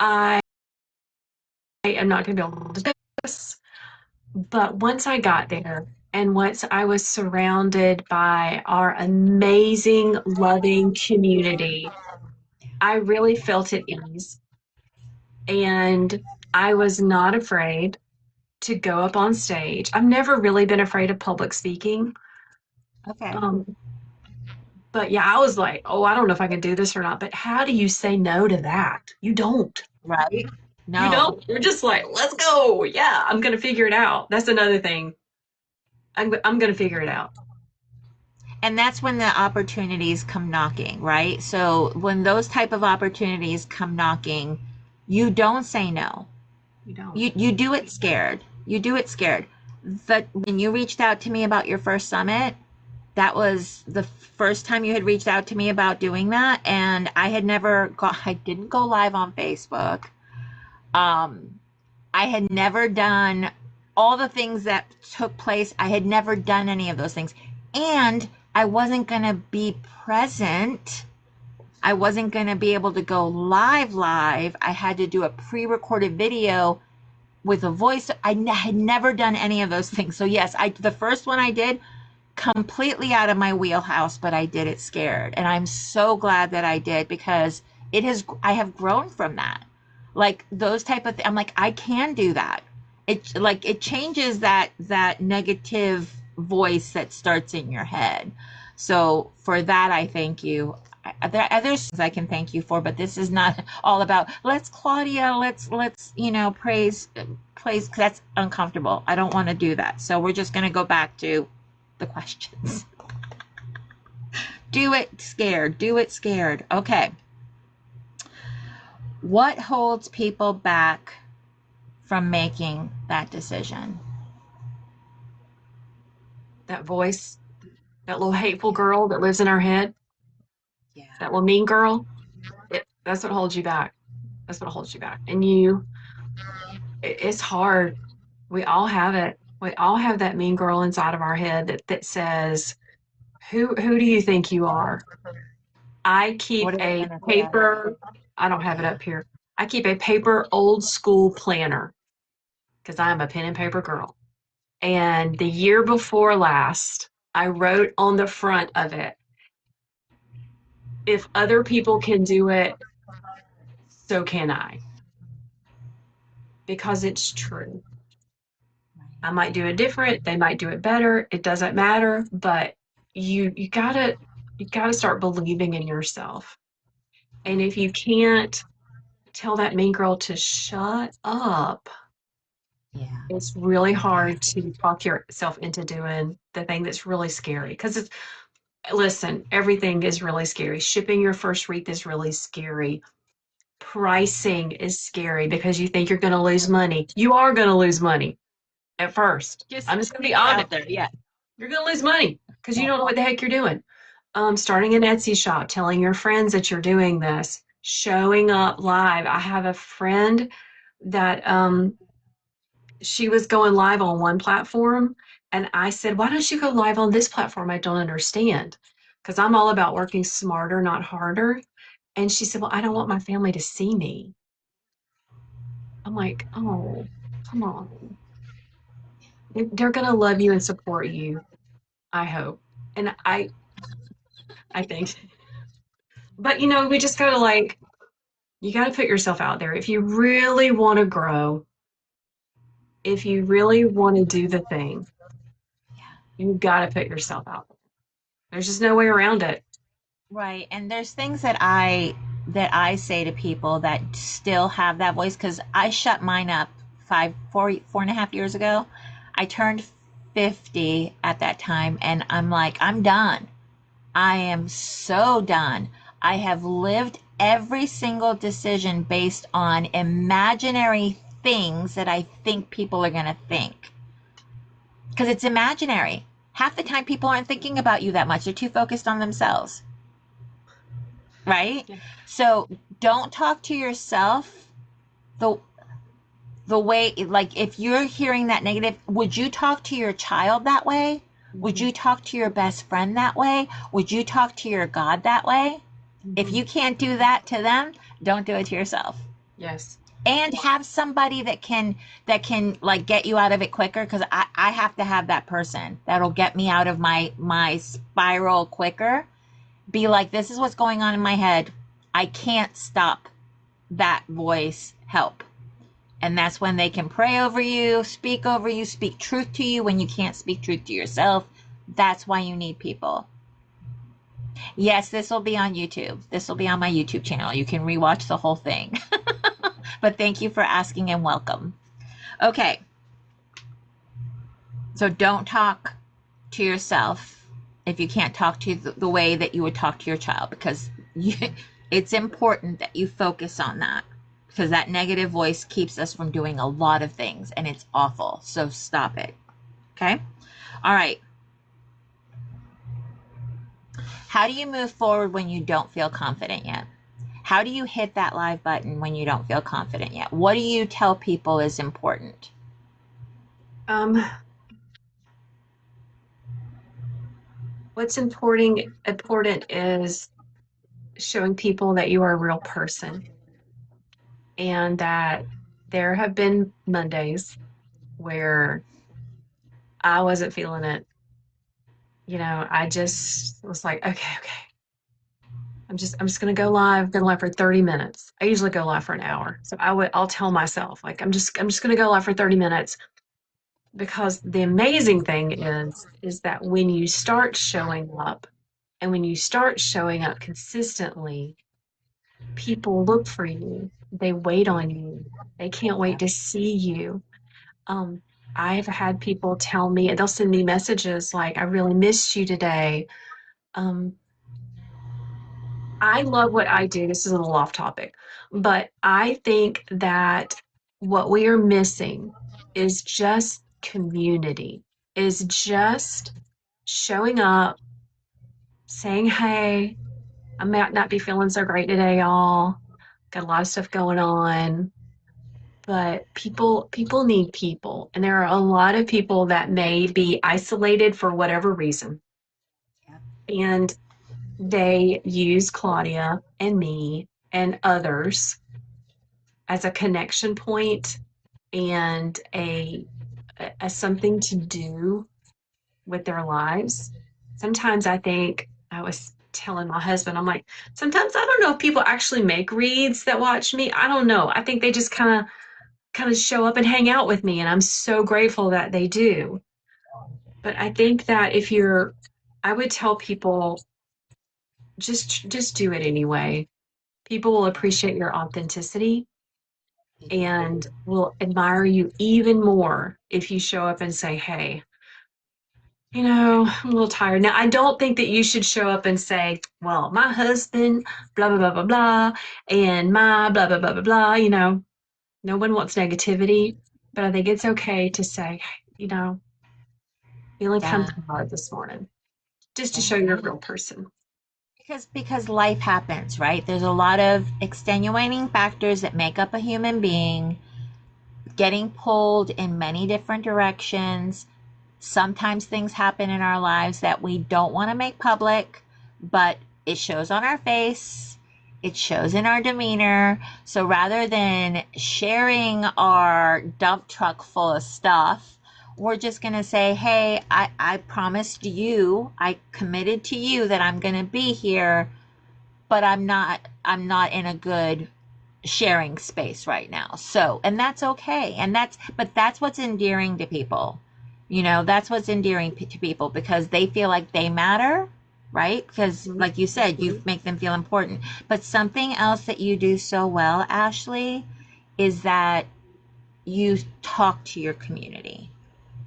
B: I am not going to be able to do this. But once I got there and once I was surrounded by our amazing, loving community, I really felt at ease. And I was not afraid to go up on stage. I've never really been afraid of public speaking.
A: Okay.
B: Um, but yeah, I was like, oh, I don't know if I can do this or not. But how do you say no to that? You don't.
A: Right?
B: You
A: No.
B: don't. You're just like, let's go. Yeah, I'm gonna figure it out. That's another thing. I'm gonna figure it out.
A: And that's when the opportunities come knocking, right? So when those type of opportunities come knocking, you don't say no.
B: You don't.
A: You do it scared. You do it scared. But when you reached out to me about your first summit, that was the first time you had reached out to me about doing that, and I didn't go live on Facebook. Um, I had never done all the things that took place. I had never done any of those things. And I wasn't going to be present. I wasn't going to be able to go live. I had to do a pre-recorded video with a voice. Had never done any of those things. So yes, the first one I did completely out of my wheelhouse, but I did it scared. And I'm so glad that I did, because I have grown from that. Like those type of I'm like, I can do that. It changes that negative voice that starts in your head. So for that, I thank you. There are other things I can thank you for, but this is not all about let's Claudia, let's praise, 'cause that's uncomfortable. I don't want to do that. So we're just going to go back to the questions. Do it scared. Do it scared. Okay. What holds people back from making that decision?
B: That voice, that little hateful girl that lives in our head,
A: Yeah.
B: that little mean girl, that's what holds you back. That's what holds you back. And it's hard. We all have it. We all have that mean girl inside of our head that says, who do you think you are? I keep
A: What are they
B: a
A: going to say?
B: paper, I don't have it
A: Yeah.
B: up here. I keep a paper old school planner because I'm a pen and paper girl. And the year before last, I wrote on the front of it, if other people can do it, so can I, because it's true. I might do it different, they might do it better, it doesn't matter, but you gotta start believing in yourself. And if you can't tell that mean girl to shut up,
A: Yeah.
B: it's really hard to talk yourself into doing the thing that's really scary. Because listen, everything is really scary. Shipping your first wreath is really scary. Pricing is scary because you think you're going to lose money. You are going to lose money at first.
A: Just
B: I'm just going to be
A: putting it
B: honest.
A: out there. Yeah.
B: You're going to lose money because you
A: Yeah.
B: don't know what the heck you're doing. Starting an Etsy shop, telling your friends that you're doing this, showing up live. I have a friend that she was going live on one platform, and I said, why don't you go live on this platform? I don't understand, because I'm all about working smarter, not harder. And she said, well, I don't want my family to see me. I'm like, oh, come on. They're going to love you and support you, I hope. And I think, but we just got to you got to put yourself out there. If you really want to grow, if you really want to do the thing,
A: Yeah.
B: you've got to put yourself out there. There's just no way around it.
A: Right. And there's things that I say to people that still have that voice, because I shut mine up 4.5 years ago. I turned 50 at that time, and I'm like, I'm done. I am so done. I have lived every single decision based on imaginary things that I think people are going to think. Because it's imaginary. Half the time, people aren't thinking about you that much. They're too focused on themselves, right?
B: Yeah.
A: So don't talk to yourself the the way, like, if you're hearing that negative, would you talk to your child that way? Would
B: Mhm.
A: you talk to your best friend that way? Would you talk to your God that way? If
B: Mhm.
A: you can't do that to them, don't do it to yourself.
B: Yes.
A: And have somebody that can like get you out of it quicker, because I have to have that person that'll get me out of my spiral quicker. Be like, this is what's going on in my head. I can't stop that voice. Help. And that's when they can pray over you, speak truth to you when you can't speak truth to yourself. That's why you need people. Yes, this will be on YouTube. This will be on my YouTube channel. You can rewatch the whole thing. But thank you for asking and welcome. Okay. So don't talk to yourself if you can't talk to you the way that you would talk to your child, because you, it's important that you focus on that, because that negative voice keeps us from doing a lot of things and it's awful. So stop it. Okay. All right. How do you move forward when you don't feel confident yet? How do you hit that live button when you don't feel confident yet? What do you tell people is important?
B: Um, what's important is showing people that you are a real person and that there have been Mondays where I wasn't feeling it. I just was like, okay, okay. I'm just gonna go live, go live for 30 minutes. I usually go live for an hour. So I'll tell myself, like, I'm just gonna go live for 30 minutes because the amazing thing is that when you start showing up and when you start showing up consistently, people look for you. They wait on you. They can't wait to see you. Um, I've had people tell me, they'll send me messages like, I really missed you today. Um, I love what I do. This is a little off topic, but I think that what we are missing is just community, is just showing up, saying, hey, I might not be feeling so great today, y'all. Got a lot of stuff going on, but people need people. And there are a lot of people that may be isolated for whatever reason. And they use Claudia and me and others as a connection point and a something to do with their lives. Sometimes I think I was telling my husband, I'm like, sometimes I don't know if people actually make reads that watch me. I don't know. I think they just kind of show up and hang out with me, and I'm so grateful that they do. But I think that I would tell people just do it anyway. People will appreciate your authenticity and will admire you even more if you show up and say, hey, I'm a little tired. Now, I don't think that you should show up and say, well, my husband, blah, blah, blah, blah, blah, and my blah, blah, blah, blah, blah. No one wants negativity, but I think it's okay to say, feeling kind
A: Yeah.
B: of hard this morning, just to
A: Yeah.
B: show you're a real person.
A: Because life happens, right? There's a lot of extenuating factors that make up a human being, getting pulled in many different directions. Sometimes things happen in our lives that we don't want to make public, but it shows on our face, it shows in our demeanor. So rather than sharing our dump truck full of stuff, we're just going to say, hey, I promised you, I committed to you that I'm going to be here, but I'm not in a good sharing space right now. So, and that's okay. But that's what's endearing to people. That's what's endearing to people because they feel like they matter, right? Because,
B: Mhm.
A: like you said, you make them feel important. But something else that you do so well, Ashley, is that you talk to your community,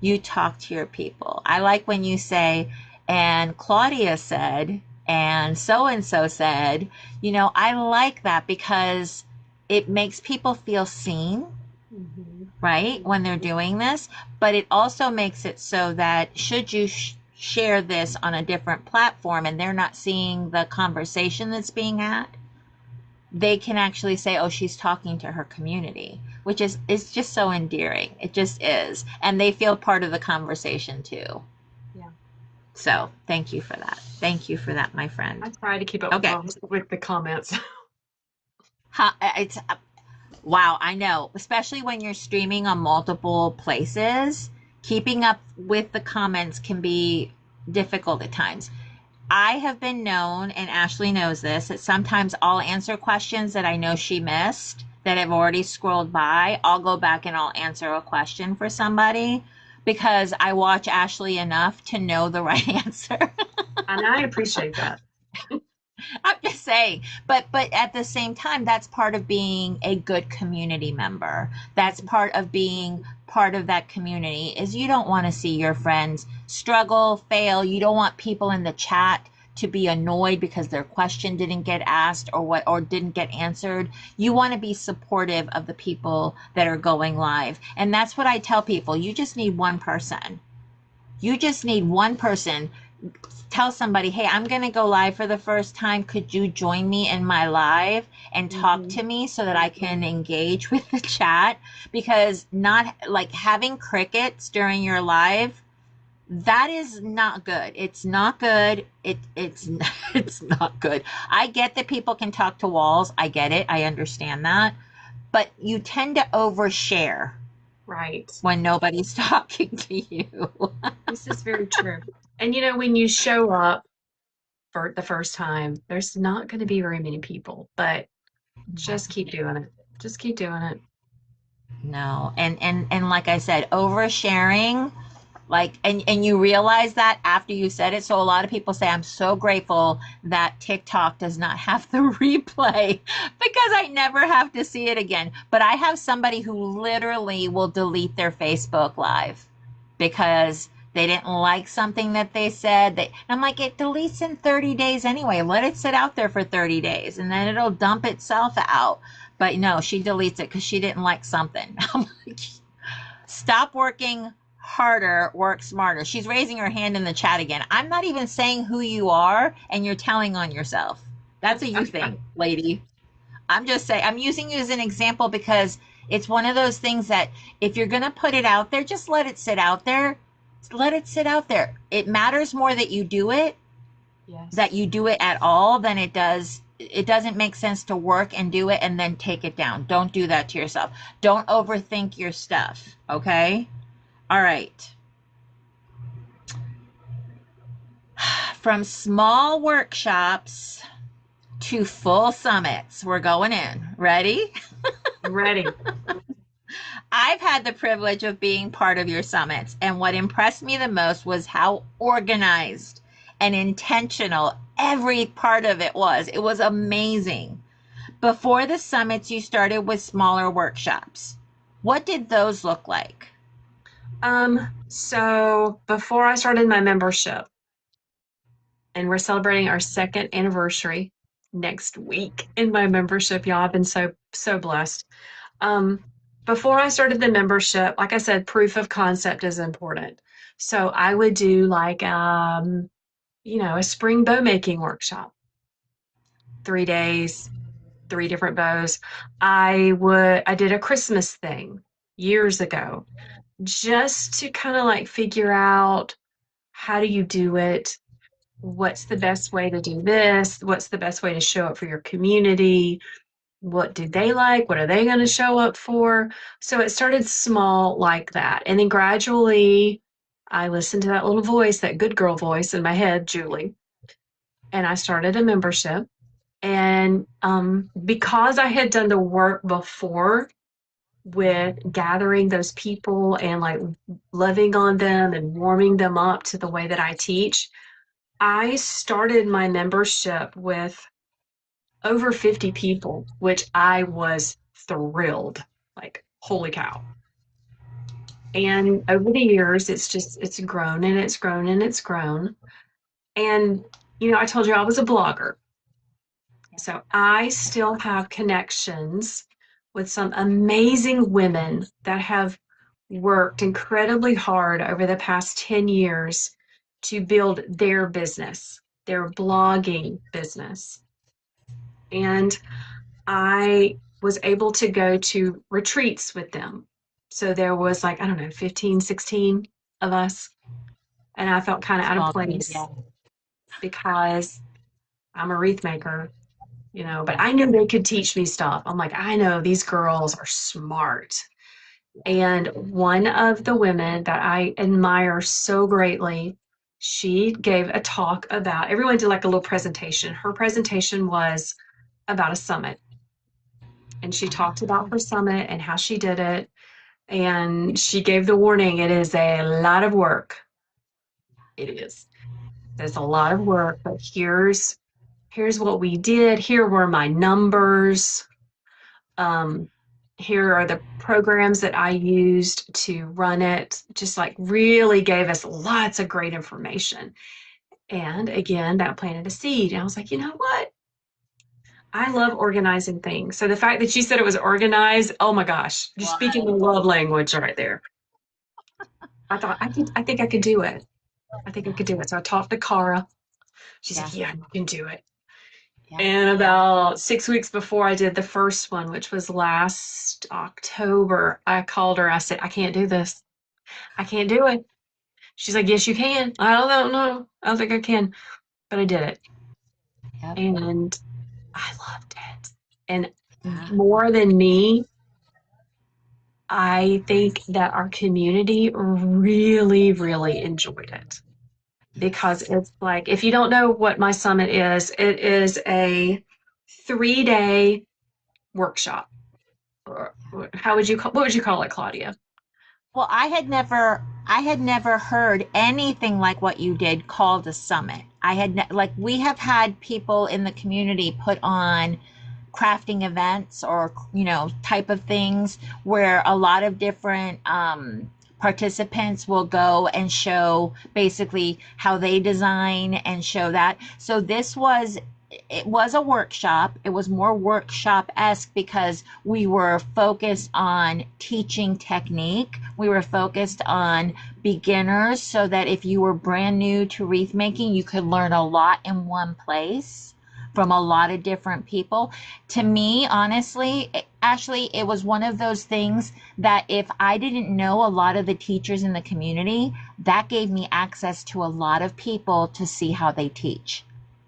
A: you talk to your people. I like when you say, and Claudia said, and so said, I like that because it makes people feel seen,
B: Mhm.
A: right, when they're doing this. But it also makes it so that should you share this on a different platform and they're not seeing the conversation that's being had, they can actually say, oh, she's talking to her community, which is just so endearing. It just is. And they feel part of the conversation too.
B: Yeah.
A: So thank you for that. Thank you for that, my
B: I
A: friend.
B: try to keep up
A: Okay.
B: with the comments.
A: It's wow, I know. Especially when you're streaming on multiple places, keeping up with the comments can be difficult at times. I have been known, and Ashley knows this, that sometimes I'll answer questions that I know she missed that have already scrolled by. I'll go back and I'll answer a question for somebody because I watch Ashley enough to know the right answer.
B: And I appreciate that.
A: I'm just saying. But at the same time, that's part of being a good community member. That's part of being part of that community is you don't want to see your friends struggle, fail. You don't want people in the chat to be annoyed because their question didn't get asked or didn't get answered. You want to be supportive of the people that are going live. And that's what I tell people. You just need one person. You just need one person. Tell somebody, hey, I'm going to go live for the first time. Could you join me in my live and talk
B: Mm-hmm.
A: to me so that I can engage with the chat? Because not like having crickets during your live, that is not good. It's not good. It's it's not good. I get that people can talk to walls. I get it. I understand that. But you tend to overshare
B: Right.
A: when nobody's talking to you.
B: This is very true. And when you show up for the first time, there's not going to be very many people, but just keep doing it. Just keep doing it.
A: No. And like I said, oversharing, like and you realize that after you said it. So a lot of people say I'm so grateful that TikTok does not have the replay because I never have to see it again. But I have somebody who literally will delete their Facebook live because they didn't like something that they said. I'm like, it deletes in 30 days anyway. Let it sit out there for 30 days and then it'll dump itself out. But no, she deletes it because she didn't like something. I'm like, stop working harder, work smarter. She's raising her hand in the chat again. I'm not even saying who you are, and you're telling on yourself. That's a you thing, lady. I'm just saying, I'm using you as an example because it's one of those things that if you're going to put it out there, just let it sit out there. Let it sit out there. It matters more that
B: Yes.
A: you do it at all than it doesn't make sense to work and do it and then take it down. Don't do that to yourself. Don't overthink your stuff, okay? All right. From small workshops to full summits, we're going in. Ready?
B: I'm ready.
A: I've had the privilege of being part of your summits, and what impressed me the most was how organized and intentional every part of it was. It was amazing. Before the summits, you started with smaller workshops. What did those look like?
B: So before I started my membership, and we're celebrating our second anniversary next week in my membership, y'all. I've been so blessed. Um, Before I started the membership, like I said, proof of concept is important. So I would do like a spring bow making workshop, 3 days, three different bows. I did a Christmas thing years ago just to kind of like figure out how do you do it? What's the best way to do this? What's the best way to show up for your community? What do they like? What are they going to show up for? So it started small like that. And then gradually I listened to that little voice, that good girl voice in my head, Julie, and I started a membership. And because I had done the work before with gathering those people and like loving on them and warming them up to the way that I teach, I started my membership with over 50 people, which I was thrilled. Like, holy cow. And over the years, it's grown and it's grown and it's grown. And, I told you I was a blogger. So I still have connections with some amazing women that have worked incredibly hard over the past 10 years to build their business, their blogging business. And I was able to go to retreats with them. So there was like, I don't know, 15, 16 of us. And I felt kind of out of
A: Small team,
B: place
A: yeah.
B: because I'm a wreath maker, but I knew they could teach me stuff. I'm like, I know these girls are smart. And one of the women that I admire so greatly, she gave a talk about, everyone did like a little presentation. Her presentation was about a summit. And she talked about her summit and how she did it. And she gave the warning, it is a lot of work. It is. There's a lot of work, but here's what we did. Here were my numbers. Um, here are the programs that I used to run it. Just like really gave us lots of great information. And again, that planted a seed. And I was like, you know what? I love organizing things. So the fact that you said it was organized, oh my gosh, you're speaking the love language right there. I thought I think I could do it. I think I could do it. So I talked to Cara. She's
A: Yeah.
B: like, yeah, you can do it.
A: Yeah.
B: And about 6 weeks before I did the first one, which was last October, I called her. I said, I can't do this. I can't do it. She's like, yes, you can. I don't know. I don't think I can, but I did it.
A: Yep.
B: And I loved it. And
A: Yeah.
B: more than me, I think that our community really, really enjoyed it because
A: Yes.
B: it's like, if you don't know what my summit is, it is a 3 day workshop. Or how would you call, what would you call it, Claudia?
A: Well, I had never heard anything like what you did called a summit. Like we have had people in the community put on crafting events or type of things where a lot of different participants will go and show basically how they design and show that. So it was a workshop. It was more workshop-esque because we were focused on teaching technique. We were focused on beginners so that if you were brand new to wreath making, you could learn a lot in one place from a lot of different people. To me, honestly, Ashley, it was one of those things that if I didn't know a lot of the teachers in the community, that gave me access to a lot of people to see how they teach.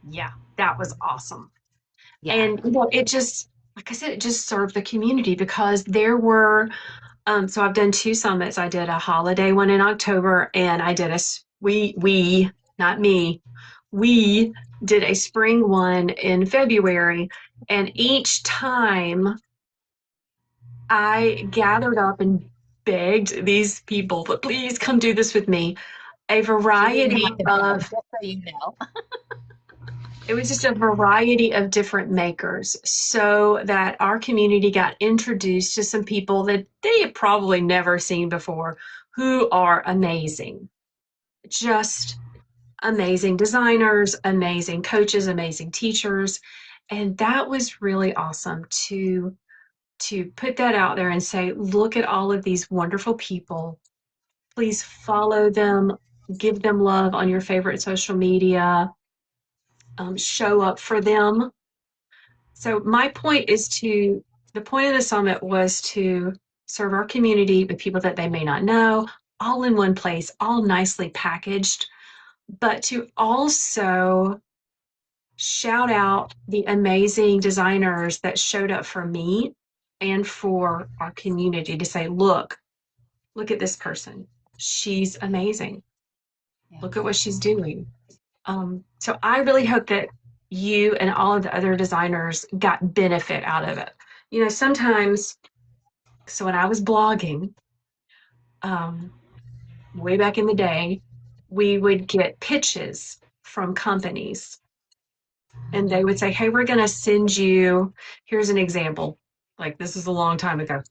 B: Yeah, that was awesome.
A: Yeah.
B: And it just, like I said, it just served the community because there were, so I've done two summits. I did a holiday one in October and I did we, not me, we did a spring one in February. And each time I gathered up and begged these people, but please come do this with me. A
A: She didn't
B: variety
A: have to beg,
B: of
A: just so you know.
B: It was just a variety of different makers so that our community got introduced to some people that they had probably never seen before who are amazing. Just amazing designers, amazing coaches, amazing teachers. And that was really awesome to put that out there and say, look at all of these wonderful people. Please follow them, give them love on your favorite social media, show up for them. So the point of the summit was to serve our community with people that they may not know, all in one place, all nicely packaged, but to also shout out the amazing designers that showed up for me and for our community to say, look at this person. She's amazing. Look at what
A: Yes.
B: she's doing. So I really hope that you and all of the other designers got benefit out of it. Sometimes, so when I was blogging, um, way back in the day, we would get pitches from companies and they would say, hey, we're going to send you, here's an example. Like this is a long time ago.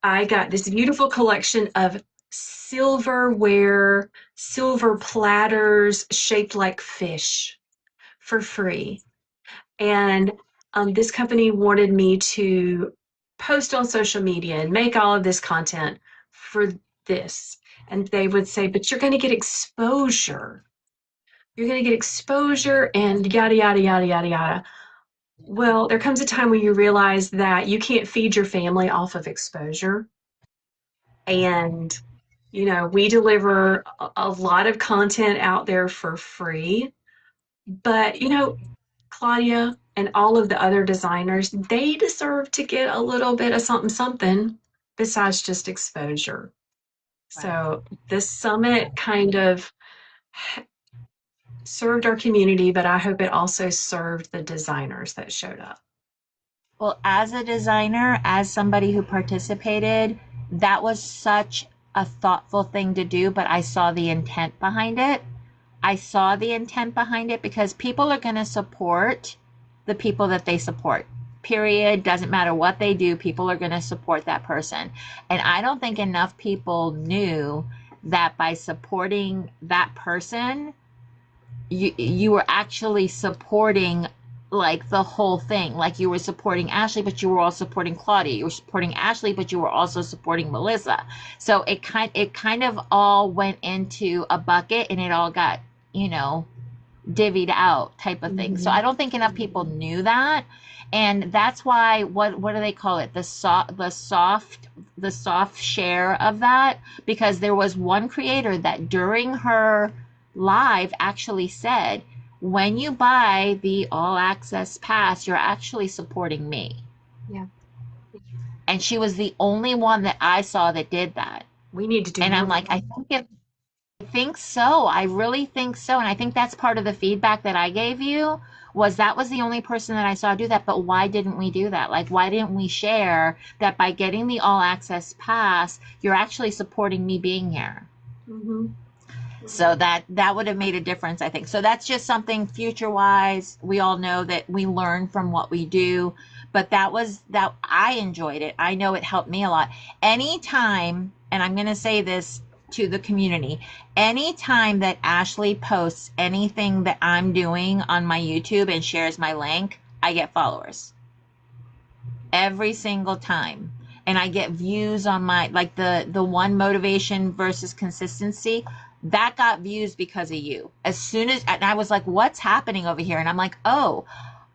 B: I got this beautiful collection of silverware, silver platters shaped like fish for free. And this company wanted me to post on social media and make all of this content for this. And they would say, but you're going to get exposure. You're going to get exposure and yada, yada, yada, yada, yada. Well, there comes a time when you realize that you can't feed your family off of exposure. And, we deliver a lot of content out there for free. But, Claudia and all of the other designers, they deserve to get a little bit of something, something besides just exposure.
A: Right.
B: So this summit kind of served our community, but I hope it also served the designers that showed up.
A: Well, as a designer, as somebody who participated, that was such a thoughtful thing to do, but I saw the intent behind it. I saw the intent behind it because people are going to support the people that they support. Period. Doesn't matter what they do, people are going to support that person. And I don't think enough people knew that by supporting that person, you were actually supporting like the whole thing. Like you were supporting Ashley, but you were also supporting Claudia. You were supporting Ashley, but you were also supporting Melissa. So it kind of all went into a bucket, and it all got, you know, divvied out type of thing. So
B: Mm-hmm.
A: I don't think enough people knew that. And that's why, what do they call it? The soft share of that, because there was one creator that during her live actually said, when you buy the all access pass, you're actually supporting me.
B: Yeah.
A: And she was the only one that I saw that did that.
B: We need to do
A: And
B: more
A: I'm
B: of
A: like,
B: that.
A: I think so. I really think so. And I think that's part of the feedback that I gave you, was that was the only person that I saw do that. But why didn't we do that? Like, why didn't we share that by getting the all access pass, you're actually supporting me being here?
B: Mm-hmm.
A: So that would have made a difference, I think. So that's just something future wise. We all know that we learn from what we do, but that I enjoyed it. I know it helped me a lot. Anytime, and I'm going to say this to the community, anytime that Ashley posts anything that I'm doing on my YouTube and shares my link, I get followers every single time. And I get views on my, like, the one, motivation versus consistency, that got views because of you. As soon as, and I was like, what's happening over here? And I'm like, oh,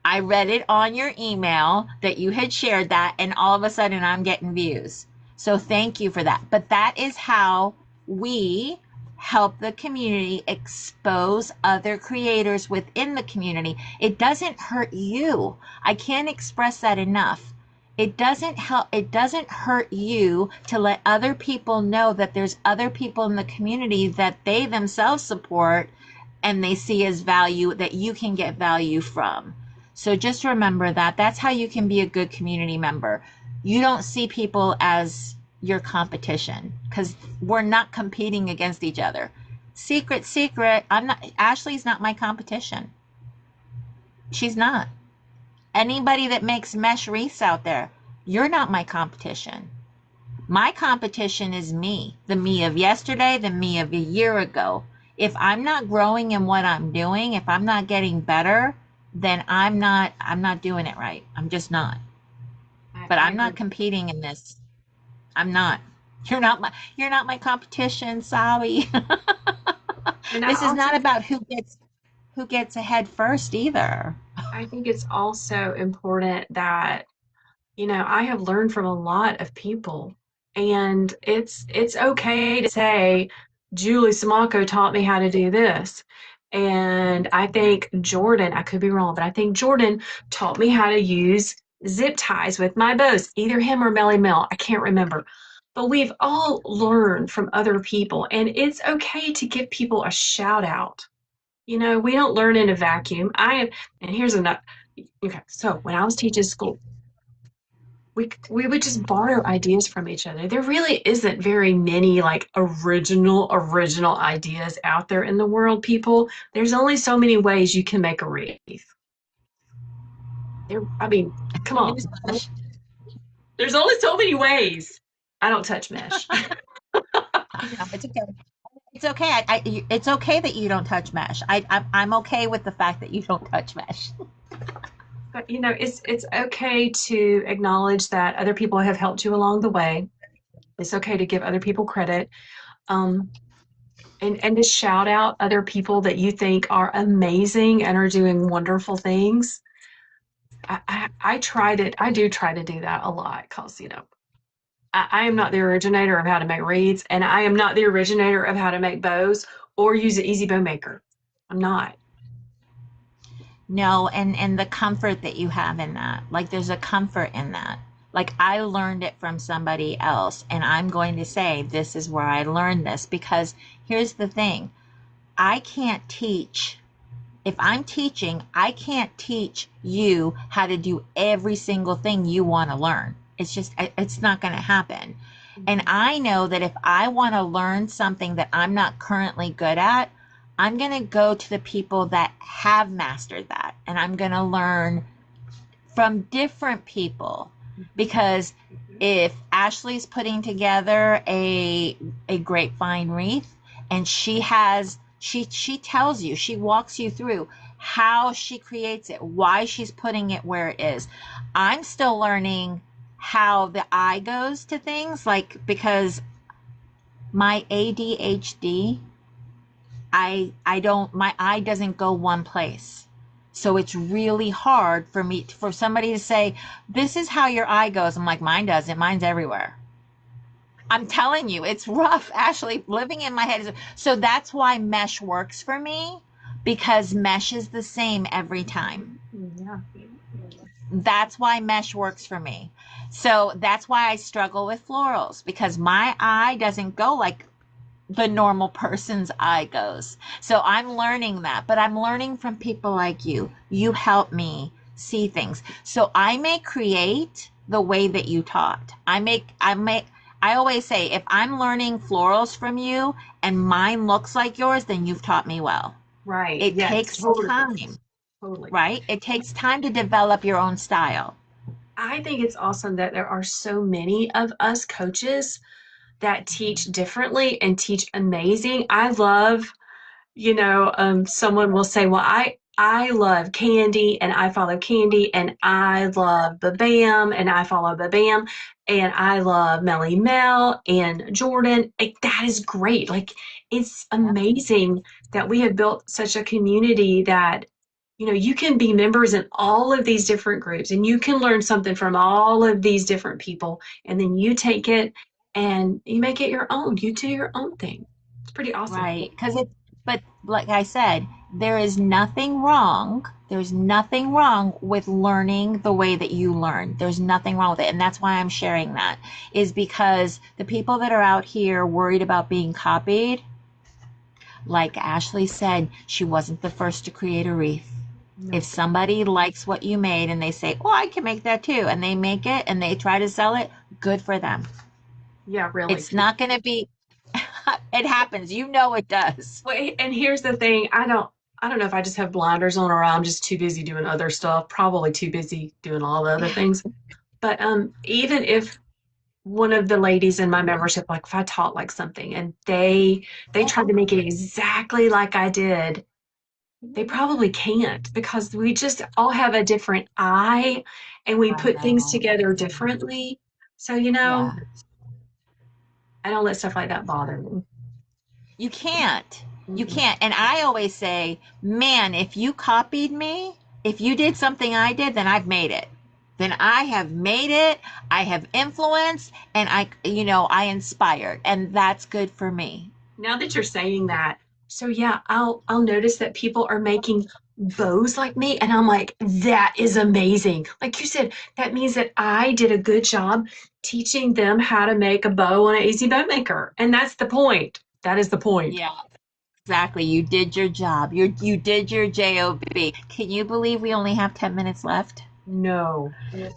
A: I read it on your email that you had shared that, and all of a sudden I'm getting views. So thank you for that. But that is how we help the community expose other creators within the community. It doesn't hurt you. I can't express that enough. It doesn't hurt you to let other people know that there's other people in the community that they themselves support, and they see as value, that you can get value from. So just remember that. That's how you can be a good community member. You don't see people as your competition, because we're not competing against each other. Secret, Ashley's not my competition. She's not. Anybody that makes mesh wreaths out there, you're not my competition. My competition is me, the me of yesterday, the me of a year ago. If I'm not growing in what I'm doing, if I'm not getting better, then I'm not doing it right. I'm just not. But
B: I
A: I'm
B: agree.
A: not competing in this. I'm not. You're not my competition, sorry.
B: And
A: This is not about who gets ahead first either.
B: I think it's also important that, I have learned from a lot of people, and it's okay to say Julie Samako taught me how to do this. And I think Jordan, I could be wrong, but I think Jordan taught me how to use zip ties with my bows, either him or Melly Mel. I can't remember. But we've all learned from other people, and it's okay to give people a shout out. We don't learn in a vacuum. And here's another. Okay, so when I was teaching school, we would just borrow ideas from each other. There really isn't very many like original ideas out there in the world, people. There's only so many ways you can make a wreath. I mean, come on.
A: Newsflash.
B: There's only so many ways. I don't touch mesh.
A: I know, it's okay. It's okay. It's okay that you don't touch mesh. I'm okay with the fact that you don't touch mesh.
B: But it's okay to acknowledge that other people have helped you along the way. It's okay to give other people credit. Um, and to shout out other people that you think are amazing and are doing wonderful things. I tried it. I do try to do that a lot because, I am not the originator of how to make reeds, and I am not the originator of how to make bows or use an easy bow maker. I'm not.
A: No, and the comfort that you have in that. Like, there's a comfort in that. Like, I learned it from somebody else, and I'm going to say this is where I learned this, because here's the thing. I can't teach. If I'm teaching, I can't teach you how to do every single thing you want to learn. It's not going to happen. And
B: Mhm.
A: I know that if I want to learn something that I'm not currently good at, I'm going to go to the people that have mastered that, and I'm going to learn from different people, because if Ashley's putting together a grapevine wreath, and she tells you, she walks you through how she creates it, why she's putting it where it is. I'm still learning how the eye goes to things, like, because my ADHD, I don't, my eye doesn't go one place. So it's really hard for me, for somebody to say, this is how your eye goes. I'm like, mine doesn't. Mine's everywhere. I'm telling you, it's rough, Ashley. Living in my head is, so that's why mesh works for me, because mesh is the same every time.
B: Yeah.
A: That's why mesh works for me. So that's why I struggle with florals, because my eye doesn't go like the normal person's eye goes. So I'm learning that, but I'm learning from people like you. You help me see things. So I may create the way that you taught. I always say, if I'm learning florals from you and mine looks like yours, then you've taught me well.
B: Right.
A: It
B: Yes,
A: takes
B: totally.
A: time,
B: Totally.
A: right? It takes time to develop your own style.
B: I think it's awesome that there are so many of us coaches that teach differently and teach amazing. I love, someone will say, well, I love Candy and I follow Candy, and I love Babam and I follow Babam, and I love Melly Mel and Jordan. Like, that is great. Like, it's
A: Yep.
B: amazing that we have built such a community that, you can be members in all of these different groups and you can learn something from all of these different people. And then you take it and you make it your own. You do your own thing. It's pretty awesome.
A: Right. Because it, but like I said, there is nothing wrong. There's nothing wrong with learning the way that you learn. There's nothing wrong with it. And that's why I'm sharing that, is because the people that are out here worried about being copied, like Ashley said, she wasn't the first to create a wreath. If
B: No.
A: somebody likes what you made and they say, oh, I can make that too, and they make it and they try to sell it, good for them.
B: Yeah, really.
A: It's not going to be, it happens. You know it does.
B: Well, and here's the thing. I don't know if I just have blinders on or I'm just too busy doing other stuff, probably too busy doing all the other things. But even if one of the ladies in my membership, like if I taught like something and they tried to make it exactly like I did, they probably can't because we just all have a different eye and we
A: I
B: put things
A: know.
B: together differently. So,
A: Yeah.
B: I don't let stuff like that bother me.
A: You can't. You
B: Mm-mm.
A: can't. And I always say, man, if you copied me, if you did something I did, then I've made it. Then I have made it, I have influenced, and I inspired. And that's good for me.
B: Now that you're saying that, so yeah, I'll notice that people are making bows like me, and I'm like, that is amazing. Like you said, that means that I did a good job teaching them how to make a bow on an easy bow maker. And that's the point. That is the point.
A: Yeah, exactly. You did your job. You did your job. Can you believe we only have 10 minutes left?
B: No,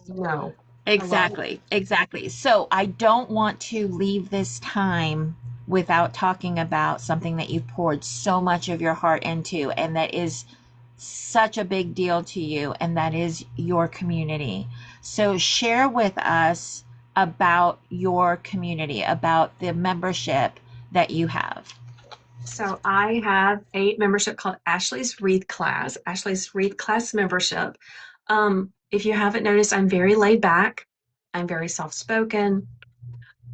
B: no. I love it.
A: Exactly, exactly. So I don't want to leave this time without talking about something that you've poured so much of your heart into, and that is such a big deal to you, and that is your community. So share with us about your community, about the membership that you have.
B: So I have a membership called Ashley's Wreath Class, Ashley's Wreath Class membership. If you haven't noticed, I'm very laid back. I'm very soft spoken.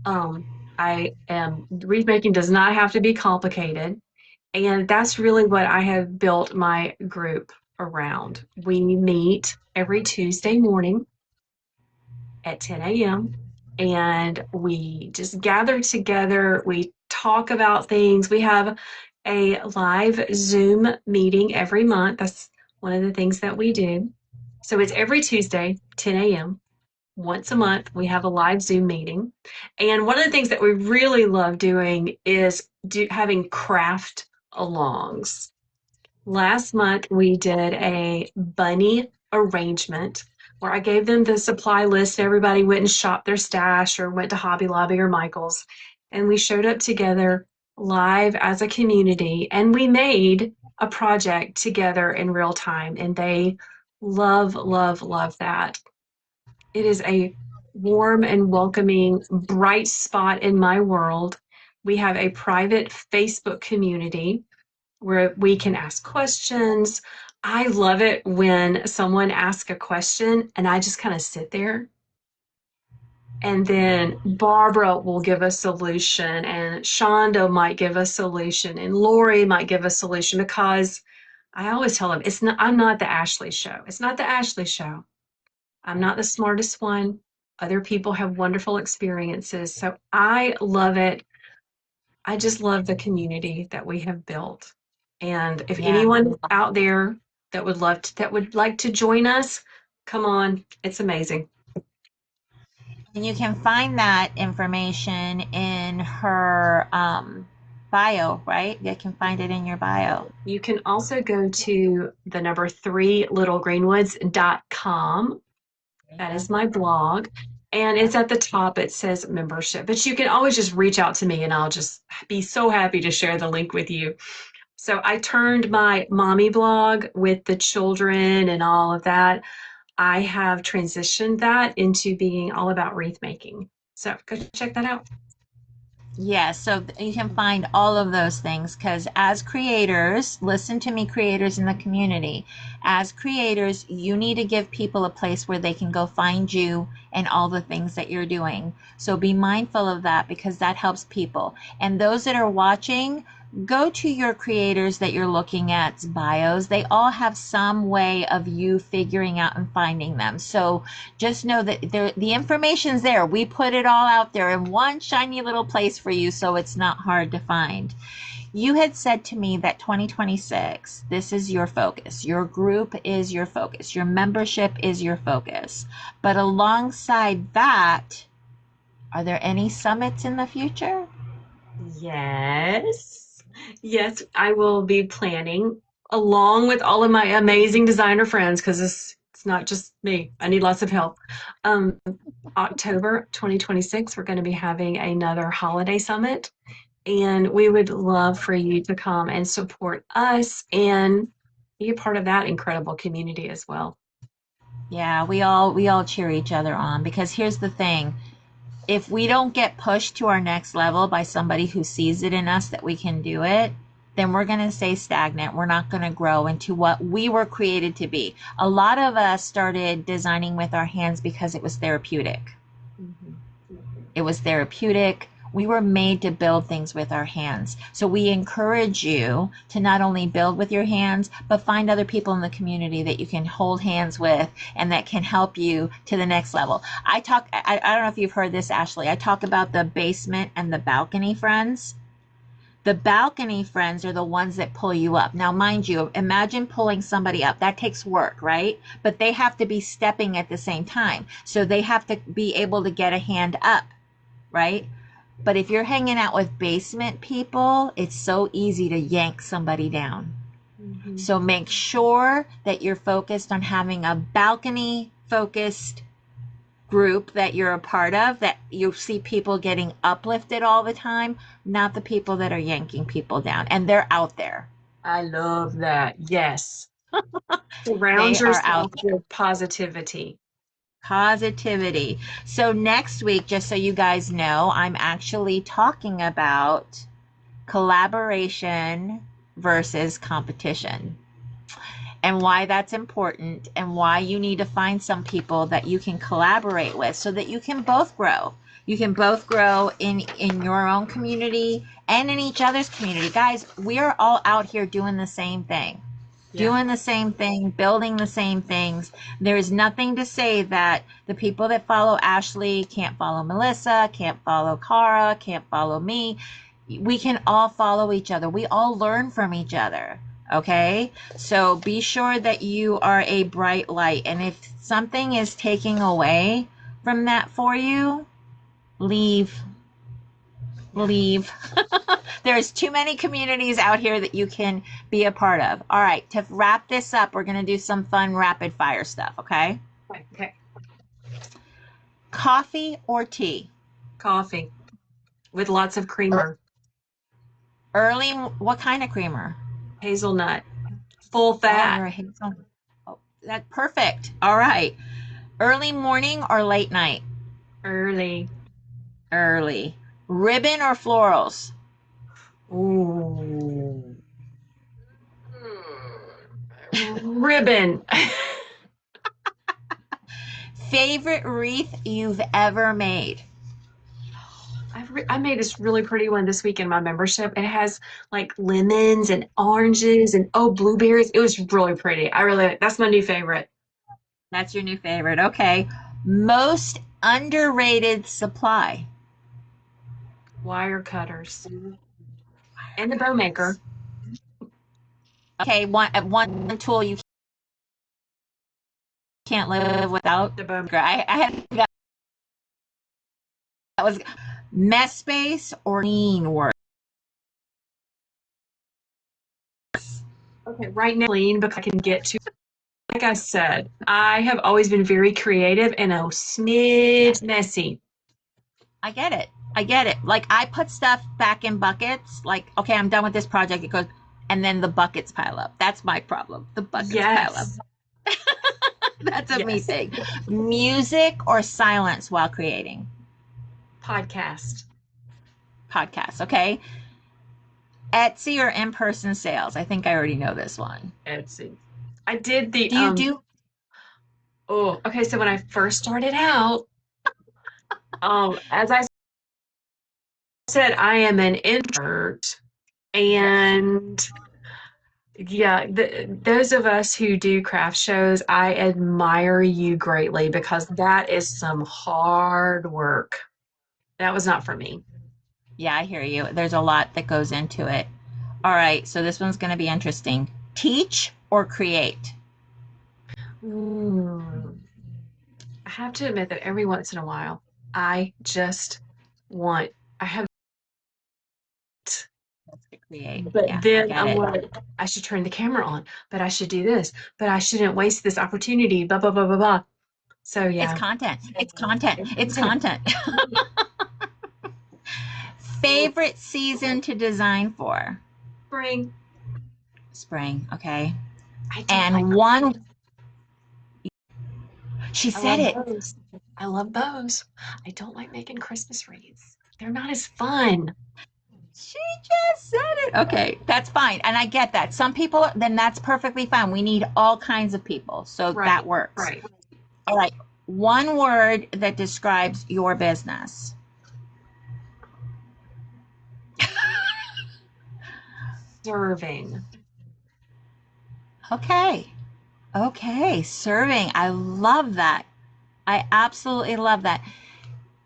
B: Um, Wreath making does not have to be complicated. And that's really what I have built my group around. We meet every Tuesday morning at 10 a.m. and we just gather together. We talk about things. We have a live Zoom meeting every month. That's one of the things that we do. So it's every Tuesday, 10 a.m. Once a month, we have a live Zoom meeting. And one of the things that we really love doing is having craft alongs. Last month, we did a bunny arrangement where I gave them the supply list. Everybody went and shopped their stash or went to Hobby Lobby or Michael's. And we showed up together live as a community and we made a project together in real time. And they Love, love, love that. It is a warm and welcoming, bright spot in my world. We have a private Facebook community where we can ask questions. I love it when someone asks a question and I just kind of sit there, and then Barbara will give a solution and Shonda might give a solution and Lori might give a solution, because I always tell them I'm not the Ashley show. It's not the Ashley show. I'm not the smartest one. Other people have wonderful experiences. So I love it. I just love the community that we have built. And if
A: Yeah.
B: anyone out there that would like to join us, come on. It's amazing.
A: And you can find that information in her bio, right? You can find it in your bio.
B: You can also go to the number 3littlegreenwoods.com. That is my blog. And it's at the top, it says membership. But you can always just reach out to me and I'll just be so happy to share the link with you. So I turned my mommy blog with the children and all of that. I have transitioned that into being all about wreath making. So go check that out.
A: Yes, so you can find all of those things because as creators, listen to me, creators in the community. As creators, you need to give people a place where they can go find you and all the things that you're doing. So be mindful of that because that helps people. And those that are watching, go to your creators that you're looking at's bios. They all have some way of you figuring out and finding them. So just know that the information's there. We put it all out there in one shiny little place for you so it's not hard to find. You had said to me that 2026, this is your focus. Your group is your focus. Your membership is your focus. But alongside that, are there any summits in the future?
B: Yes. Yes, I will be planning along with all of my amazing designer friends, because it's not just me. I need lots of help. Um, October 2026, we're going to be having another holiday summit, and we would love for you to come and support us and be a part of that incredible community as well.
A: Yeah, we all cheer each other on because here's the thing. If we don't get pushed to our next level by somebody who sees it in us that we can do it, then we're going to stay stagnant. We're not going to grow into what we were created to be. A lot of us started designing with our hands because it was therapeutic.
B: Mhm.
A: It was therapeutic. We were made to build things with our hands. So we encourage you to not only build with your hands, but find other people in the community that you can hold hands with and that can help you to the next level. I don't know if you've heard this, Ashley. I talk about the basement and the balcony friends. The balcony friends are the ones that pull you up. Now, mind you, imagine pulling somebody up. That takes work, right? But they have to be stepping at the same time. So they have to be able to get a hand up, right? But if you're hanging out with basement people, it's so easy to yank somebody down.
B: Mhm.
A: So make sure that you're focused on having a balcony focused group that you're a part of, that you see people getting uplifted all the time, not the people that are yanking people down. And they're out there.
B: I love that. Yes. Surround
A: They are out
B: yourself
A: there.
B: with positivity.
A: Positivity. So next week, just so you guys know, I'm actually talking about collaboration versus competition and why that's important and why you need to find some people that you can collaborate with so that you can both grow. You can both grow in your own community and in each other's community. Guys, we are all out here doing the same thing.
B: Yeah.
A: Doing the same thing, building the same things. There is nothing to say that the people that follow Ashley can't follow Melissa, can't follow Cara, can't follow me. We can all follow each other. We all learn from each other. Okay? So be sure that you are a bright light. And if something is taking away from that for you, leave.
B: Yeah.
A: Leave. There's too many communities out here that you can be a part of. All right, to wrap this up, we're going to do some fun rapid fire stuff, okay?
B: Okay. Okay.
A: Coffee or tea?
B: Coffee with lots of creamer,
A: Early, what kind of creamer?
B: hazelnut, full
A: Oh,
B: fat.
A: you're a hazel. Oh. That's perfect. All right. Early morning or late night?
B: Early.
A: Early. Ribbon or florals?
B: Ooh. Ribbon.
A: Favorite wreath you've ever made?
B: I made this really pretty one this week in my membership. It has like lemons and oranges and blueberries. It was really pretty. That's my new favorite.
A: That's your new favorite. Okay. Most underrated supply?
B: Wire cutters and the bow
A: Cutters.
B: maker.
A: Okay, one tool you can't live without.
B: The bow.
A: I had that was mess space or clean work.
B: Okay, right now, clean because I can get to. Like I said, I have always been very creative and a
A: Yeah,
B: smidge messy.
A: I get it. I get it. Like I put stuff back in buckets. Like, okay, I'm done with this project. It goes, and then the buckets pile up. That's my problem. The buckets pile up.
B: Yes,
A: That's a me
B: yes.
A: thing. Music or silence while creating
B: Podcast.
A: podcasts. Okay. Etsy or in-person sales. I think I already know this one.
B: Etsy. I did the
A: Do you do?
B: okay, so when I first started out, as I said, I am an introvert
A: Yes.
B: and yeah, those of us who do craft shows, I admire you greatly because that is some hard work. That was not for me.
A: Yeah, I hear you. There's a lot that goes into it. All right, so this one's going to be interesting. Teach or create?
B: Mm. I have to admit that every once in a while, I just want, I have,
A: That's to create.
B: but
A: Yeah, I
B: then
A: get
B: I'm
A: it.
B: like, I should turn the camera on, but I should do this, but I shouldn't waste this opportunity, blah, blah, blah, blah, blah. So
A: It's
B: yeah,
A: content. It's content.
B: it's
A: It's
B: content.
A: content. Favorite season to design for?
B: Spring.
A: Spring, okay.
B: I don't like,
A: And one, she
B: I
A: said
B: love
A: it.
B: bows. I love bows. I don't like making Christmas wreaths. They're not as fun.
A: She just said it. Okay, that's fine. And I get that. Some people, then that's perfectly fine. We need all kinds of people. So that
B: Right,
A: works.
B: right.
A: All right. One word that describes your business.
B: Serving.
A: Okay. Okay. Serving. I love that. I absolutely love that.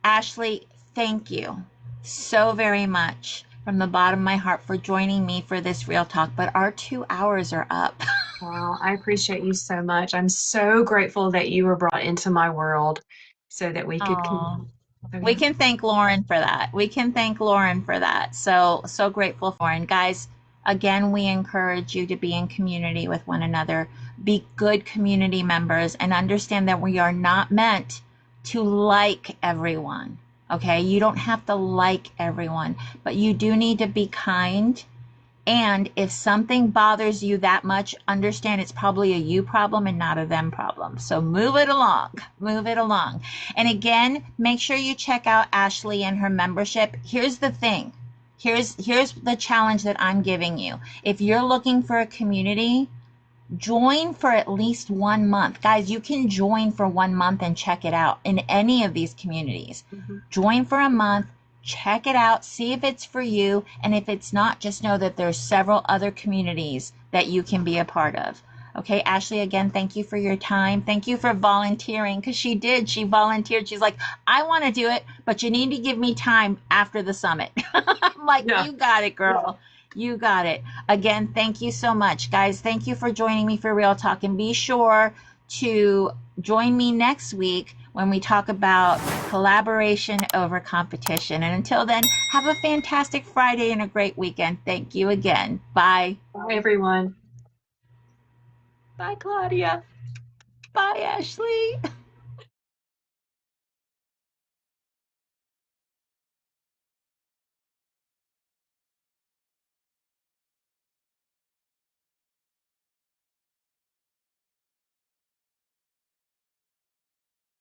A: Ashley, thank you so very much from the bottom of my heart for joining me for this real talk. But our 2 hours are up.
B: Wow, I appreciate you so much. I'm so grateful that you were brought into my world so that we could
A: Oh,
B: connect. So
A: we
B: yeah.
A: can thank Lauren for that. We can thank Lauren for that. So, so grateful for it. And guys, again, we encourage you to be in community with one another, be good community members, and understand that we are not meant to like everyone. Okay. You don't have to like everyone, but you do need to be kind. And if something bothers you that much, understand it's probably a you problem and not a them problem. So move it along, move it along. And again, make sure you check out Ashley and her membership. Here's the thing. Here's the challenge that I'm giving you. If you're looking for a community, join for at least 1 month. Guys, you can join for 1 month and check it out in any of these communities.
B: Mhm.
A: Join for a month, check it out, see if it's for you. And if it's not, just know that there's several other communities that you can be a part of. Okay, Ashley, again, thank you for your time. Thank you for volunteering because she did. She volunteered. She's like, I want to do it, but you need to give me time after the summit. I'm like,
B: Yeah.
A: you got it, girl. You got it. Again, thank you so much, guys. Thank you for joining me for Real Talk. And be sure to join me next week when we talk about collaboration over competition. And until then, have a fantastic Friday and a great weekend. Thank you again. Bye.
B: Bye, everyone.
A: Bye, Claudia. Bye, Ashley.